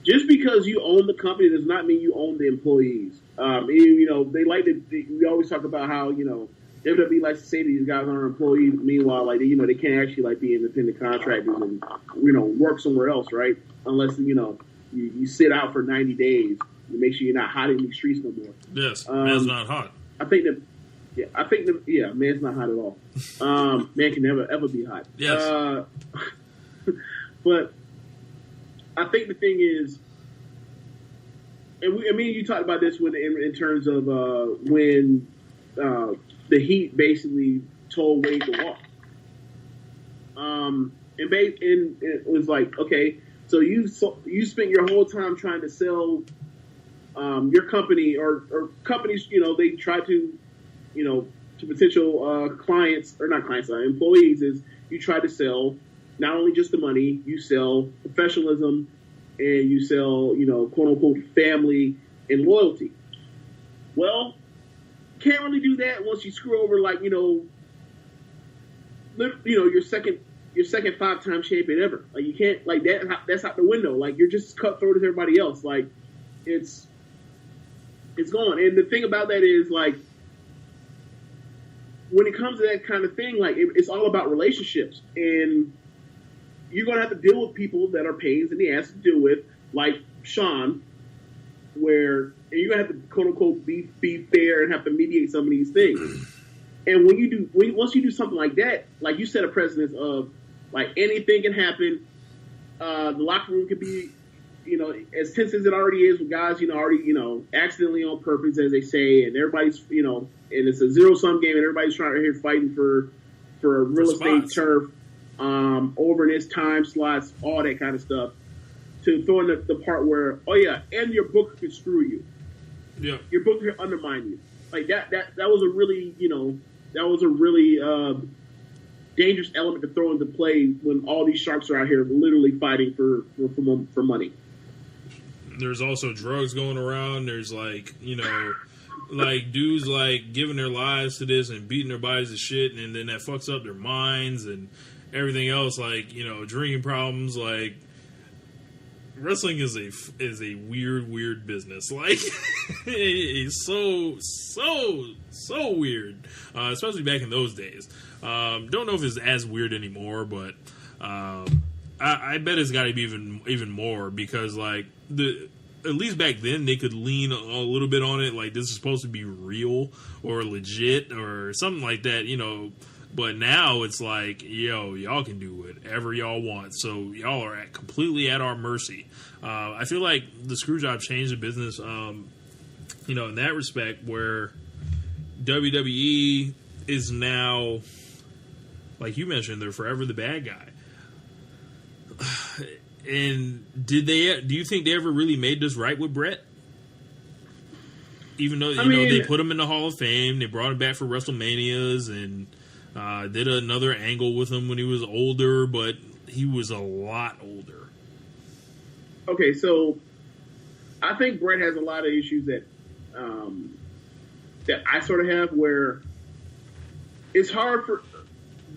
Just because you own the company does not mean you own the employees. You know, they like to, we always talk about how, you know, WWE likes to say these guys aren't employees. Meanwhile, like, you know, they can't actually, like, be independent contractors and, you know, work somewhere else, right? Unless, you know, you sit out for 90 days to make sure you're not hot in these streets no more. Yes, man's not hot. I think that, man's not hot at all. Man can never, ever be hot. Yes. But I think the thing is, and you talked about this in terms of when the Heat basically told Wade to walk. And it was like, okay, so you spent your whole time trying to sell your company or companies, you know, they try to, you know, to potential clients, or not clients, employees, is you try to sell not only just the money, you sell professionalism, and you sell, you know, quote unquote family and loyalty. Well, can't really do that once you screw over, like, you know, your second 5-time champion ever. Like, you can't, like, that's out the window. Like, you're just as cutthroat as everybody else. Like, it's gone. And the thing about that is, like, when it comes to that kind of thing, like, it's all about relationships. And you're going to have to deal with people that are pains in the ass to deal with, like Sean, where you're going to have to, quote unquote, be fair and have to mediate some of these things. And once you do something like that, like, you set a precedence of, like, anything can happen. The locker room could be, you know, as tense as it already is with guys, you know, already, you know, accidentally on purpose, as they say, and everybody's, you know, and it's a zero-sum game, and everybody's trying to here fighting for real estate turf, over in its time slots, all that kind of stuff, to throw in the part where, oh yeah, and your booker could screw you. Yeah. Your booker could undermine you. Like, that was a really, you know, that was a really dangerous element to throw into play when all these sharks are out here literally fighting for money. There's also drugs going around. There's, like, you know, like, dudes, like, giving their lives to this and beating their bodies to shit, and then that fucks up their minds and everything else, like, you know, drinking problems. Like, wrestling is a weird business. Like, it's so weird, especially back in those days. Don't know if it's as weird anymore, but I bet it's got to be even more, because, like, at least back then they could lean a little bit on it, like, this is supposed to be real or legit or something like that, you know. But now it's like, yo, y'all can do whatever y'all want, so y'all are completely at our mercy. I feel like the Screwjob changed the business, you know, in that respect, where WWE is now, like you mentioned, they're forever the bad guy. And do you think they ever really made this right with Bret? Even though, you know, they put him in the Hall of Fame, they brought him back for WrestleManias, and did another angle with him when he was older, but he was a lot older. Okay, so I think Bret has a lot of issues that I sort of have, where it's hard for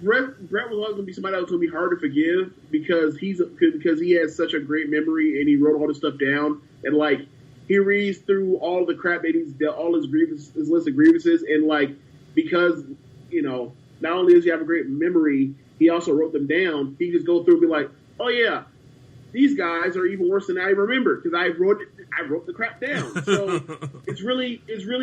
Bret was always going to be somebody that was going to be hard to forgive, because he has such a great memory, and he wrote all this stuff down, and, like, he reads through all the crap that he's dealt, all his grievances, his list of grievances, and, like, because, you know, not only does he have a great memory, he also wrote them down. He just go through and be like, oh yeah, these guys are even worse than I remember, because I wrote the crap down. So it's really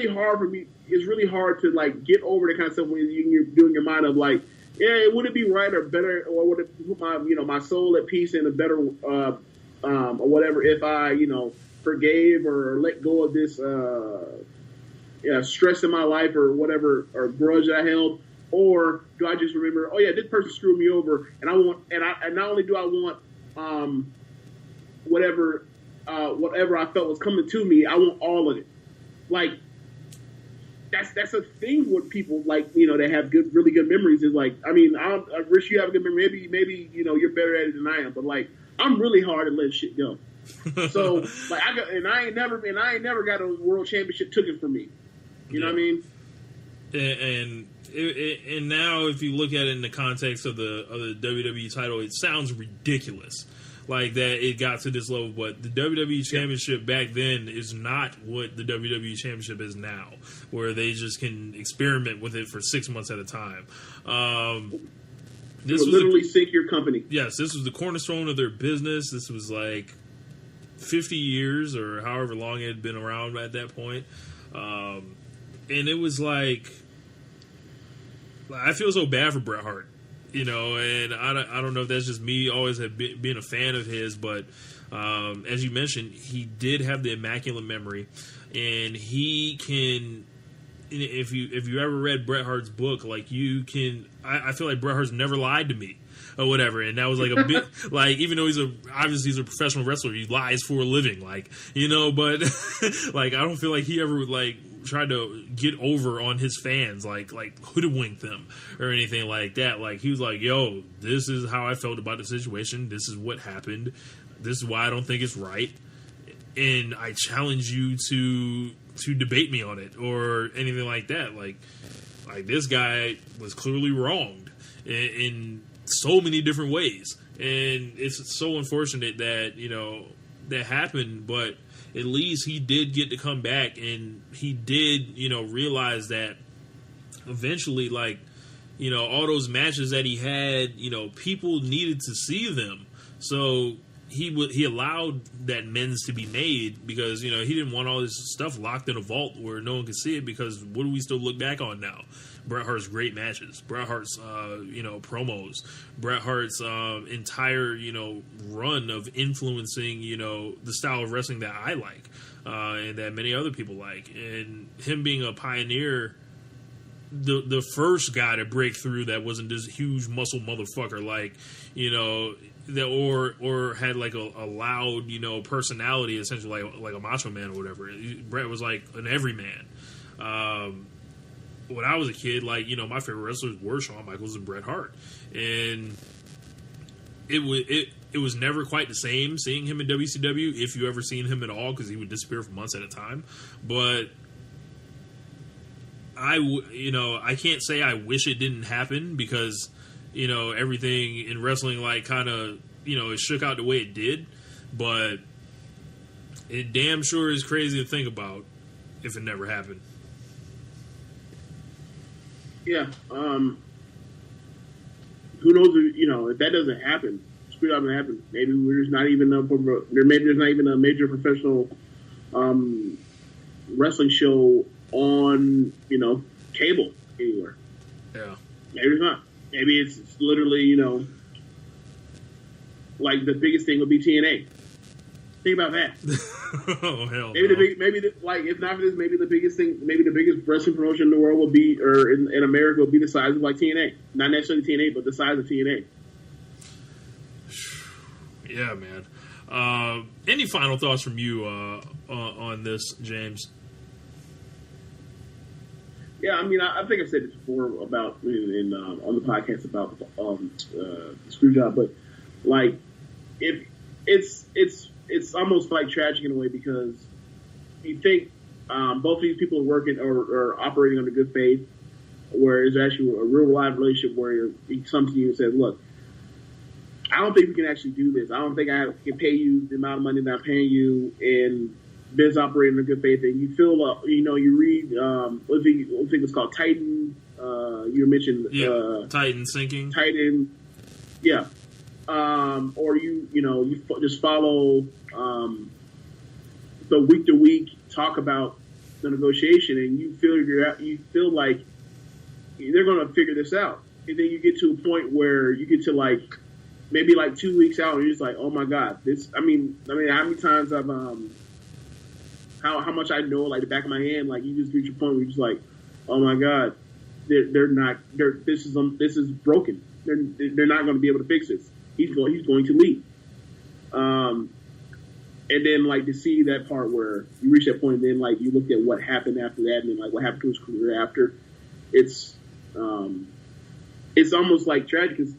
hard for me. It's really hard to, like, get over the kind of stuff when you're doing your mind of, like, yeah, would it be right or better, or would it put my soul at peace in a better or whatever if I, you know, forgave or let go of this stress in my life or whatever, or grudge that I held, or do I just remember, oh yeah, this person screwed me over, and not only do I want whatever I felt was coming to me, I want all of it. Like, that's a thing with people like that have really good memories. Is like, I mean, I wish you have a good memory. Maybe you're better at it than I am, but like I'm really hard at letting shit go. So like I ain't never got a world championship taken from me. You know what I mean? And now if you look at it in the context of the WWE title, it sounds ridiculous. Like that it got to this level, but the WWE Championship back then is not what the WWE Championship is now, where they just can experiment with it for 6 months at a time. This will literally sink your company. Yes, this was the cornerstone of their business. This was like 50 years or however long it had been around at that point. And it was like, I feel so bad for Bret Hart. And I don't know if that's just me always being a fan of his, but as you mentioned, he did have the immaculate memory, and he can. If you ever read Bret Hart's book, like you can, I feel like Bret Hart's never lied to me or whatever, and that was like a bit like even though he's a professional wrestler, he lies for a living, like but like I don't feel like he ever like tried to get over on his fans, like hoodwink them or anything like that. Like he was like, yo, this is how I felt about the situation, this is what happened, this is why I don't think it's right, and I challenge you to debate me on it or anything like that. Like this guy was clearly wronged in so many different ways, and it's so unfortunate that that happened, but at least he did get to come back, and he did, realize that eventually, like, all those matches that he had, people needed to see them. So he allowed that men's to be made because, he didn't want all this stuff locked in a vault where no one could see it, because what do we still look back on now? Bret Hart's great matches, Bret Hart's, promos, Bret Hart's entire, run of influencing, the style of wrestling that I like and that many other people like. And him being a pioneer, the first guy to break through that wasn't this huge muscle motherfucker, like, that or had like a loud, personality, essentially like a macho man or whatever. Bret was like an everyman. When I was a kid, like, my favorite wrestlers were Shawn Michaels and Bret Hart, and it was never quite the same seeing him in WCW, if you ever seen him at all, because he would disappear for months at a time. But I can't say I wish it didn't happen, because everything in wrestling like kind of it shook out the way it did, but it damn sure is crazy to think about if it never happened. Yeah. Who knows if that doesn't happen, screw it up and happen. Maybe there's not even a major professional wrestling show on cable anywhere. Yeah. Maybe it's not. Maybe it's literally like the biggest thing would be TNA. Think about that. Oh hell! If not for this, maybe the biggest wrestling promotion in the world will be, or in America, will be the size of like TNA. Not necessarily TNA, but the size of TNA. Yeah, man. Any final thoughts from you on this, James? Yeah, I mean, I think I've said this before about on the podcast about the Screwjob, but like, if it's almost like tragic in a way, because you think both of these people are working or operating under good faith, where it's actually a real live relationship where he comes to you and says, "Look, I don't think we can actually do this. I don't think I can pay you the amount of money that I'm paying you," and biz operating in good faith, and you feel, you read, what thing it's called, Titan. You mentioned Titan sinking. Titan, yeah. Or you just follow the week to week talk about the negotiation, and you feel like they're going to figure this out, and then you get to a point where you get to like maybe like 2 weeks out, and you're just like, oh my god, this. I mean, how many times I've how much I know, like the back of my hand, like you just reach a point where you're just like, oh my god, this is broken. They're not going to be able to fix this. He's going to leave. And then, like, to see that part where you reach that point, and then, like, you look at what happened after that, and then, like, what happened to his career after, it's almost, like, tragic, because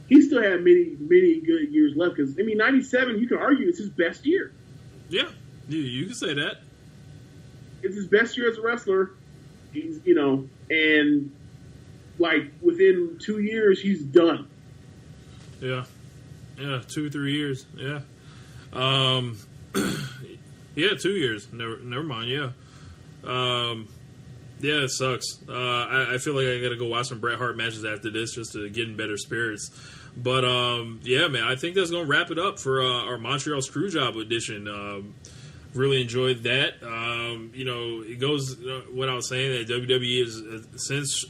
he still had many, many good years left, because, I mean, 97, you can argue it's his best year. Yeah, you can say that. It's his best year as a wrestler. He's, you know, and, like, within 2 years, he's done. Yeah. Yeah, 2-3 years. Yeah. Yeah, 2 years. Never mind. Yeah. Yeah, it sucks. I feel like I gotta go watch some Bret Hart matches after this just to get in better spirits. But yeah, man, I think that's gonna wrap it up for our Montreal Screwjob edition. Really enjoyed that. You know, it goes what I was saying that WWE has since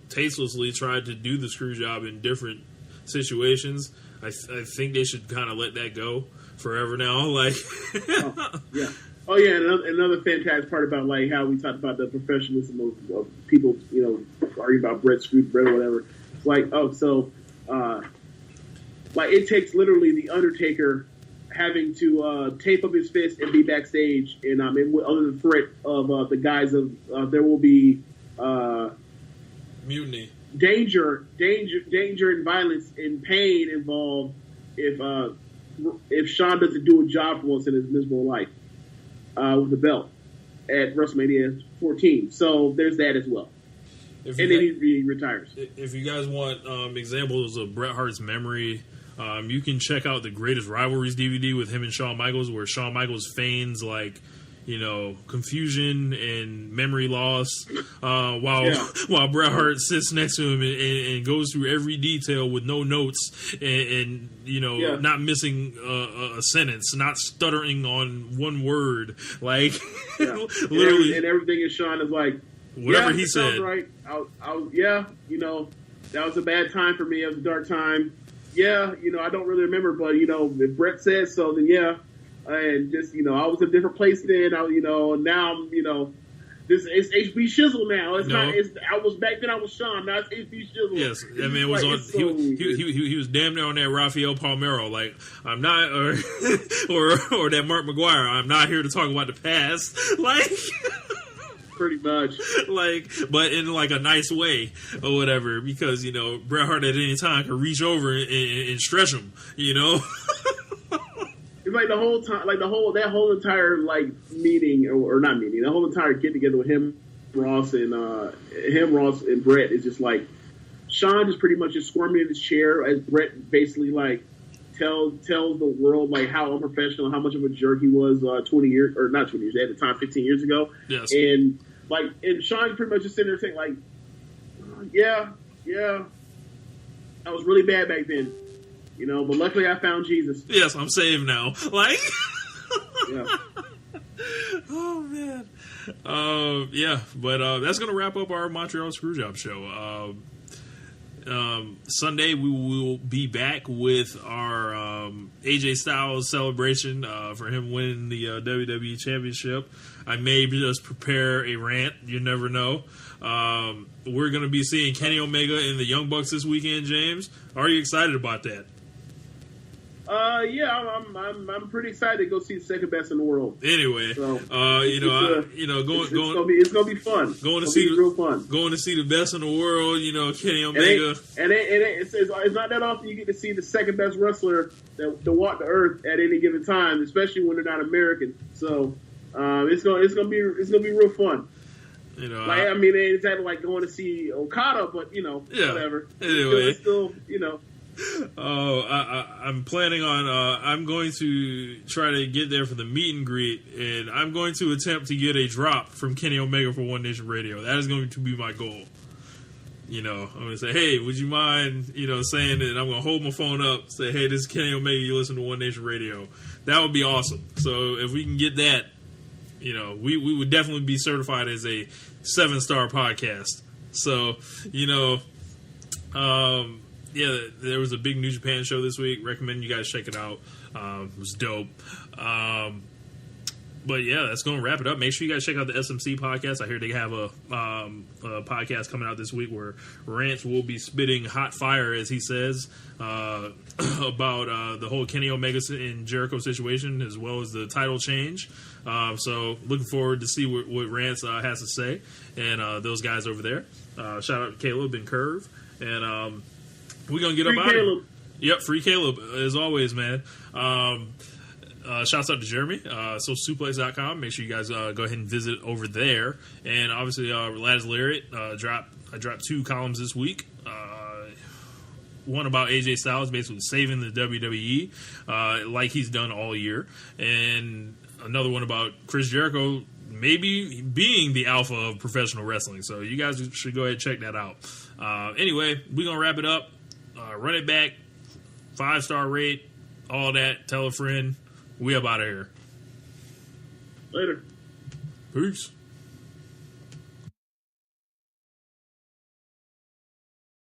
tastelessly tried to do the Screwjob in different situations. I think they should kind of let that go forever now. Like, oh yeah. Another fantastic part about like how we talked about the professionalism of people, you know, arguing about Brett screwed Brett or whatever. It's like, like it takes literally the Undertaker having to tape up his fist and be backstage, and under the threat of the guise of there will be mutiny. Danger, and violence and pain involved if Shawn doesn't do a job for once in his miserable life with the belt at WrestleMania 14. So there's that as well. And then he retires. If you guys want examples of Bret Hart's memory, you can check out the Greatest Rivalries DVD with him and Shawn Michaels, where Shawn Michaels feigns like, you know, confusion and memory loss, while Bret Hart sits next to him and goes through every detail with no notes and you know, not missing a sentence, not stuttering on one word, like literally, and everything is Shawn is like whatever he said. Right, you know, that was a bad time for me. It was a dark time. Yeah, you know, I don't really remember, but you know, if Bret said so, then yeah. And just, you know, I was in a different place then. Now I'm, you know, it's HB Shizzle now. I was back then. I was Shawn. Now it's HB Shizzle. Yes, I mean, it was on. He was damn near on that Rafael Palmeiro. Like, I'm not, or that Mark McGuire. I'm not here to talk about the past. Like, pretty much. Like, but in like a nice way or whatever, because you know Bret Hart at any time could reach over and stretch him. You know. It's like the whole time, like that whole entire like meeting or not meeting, the whole entire get together with Ross and Bret is just like Shawn just pretty much just squirming in his chair as Bret basically like tells the world like how unprofessional, how much of a jerk he was 20 years or not 20 years at the time, 15 years ago. Yes. And Shawn pretty much just sitting there saying like, yeah, I was really bad back then. You know, but luckily I found Jesus. Yes, I'm saved now. Like, yeah. Oh man, yeah. But that's gonna wrap up our Montreal Screwjob show. Sunday we will be back with our AJ Styles celebration for him winning the WWE Championship. I may just prepare a rant. You never know. We're gonna be seeing Kenny Omega and the Young Bucks this weekend. James, are you excited about that? Yeah, I'm pretty excited to go see the second best in the world. Anyway, so, it's gonna be fun. Going to see the best in the world. You know, Kenny Omega. It's not that often you get to see the second best wrestler to walk the earth at any given time, especially when they're not American. So it's gonna be real fun. You know, like I mean, it's exactly like going to see Okada, but you know, whatever. Anyway, it's still you know. Oh, I'm planning on. I'm going to try to get there for the meet and greet, and I'm going to attempt to get a drop from Kenny Omega for One Nation Radio. That is going to be my goal. You know, I'm going to say, hey, would you mind, you know, saying that? I'm going to hold my phone up, say, hey, this is Kenny Omega. You listen to One Nation Radio. That would be awesome. So if we can get that, you know, we would definitely be certified as a 7-star podcast. So, you know, yeah, there was a big New Japan show this week. Recommend you guys check it out. It was dope. But yeah, that's going to wrap it up. Make sure you guys check out the SMC podcast. I hear they have a podcast coming out this week where Rance will be spitting hot fire, as he says, about the whole Kenny Omega and Jericho situation, as well as the title change. So looking forward to see what Rance has to say, and those guys over there. Shout out to Caleb and Curve, and we're gonna get up out of here. Yep, free Caleb as always, man. Shouts out to Jeremy, SocialSuplex.com. Make sure you guys go ahead and visit over there. And obviously, Lad's Lariat, I dropped 2 columns this week. One about AJ Styles basically saving the WWE like he's done all year. And another one about Chris Jericho maybe being the alpha of professional wrestling. So you guys should go ahead and check that out. Anyway, we're going to wrap it up. Run it back. 5-star rate. All that. Tell a friend. We up out of here. Later. Peace.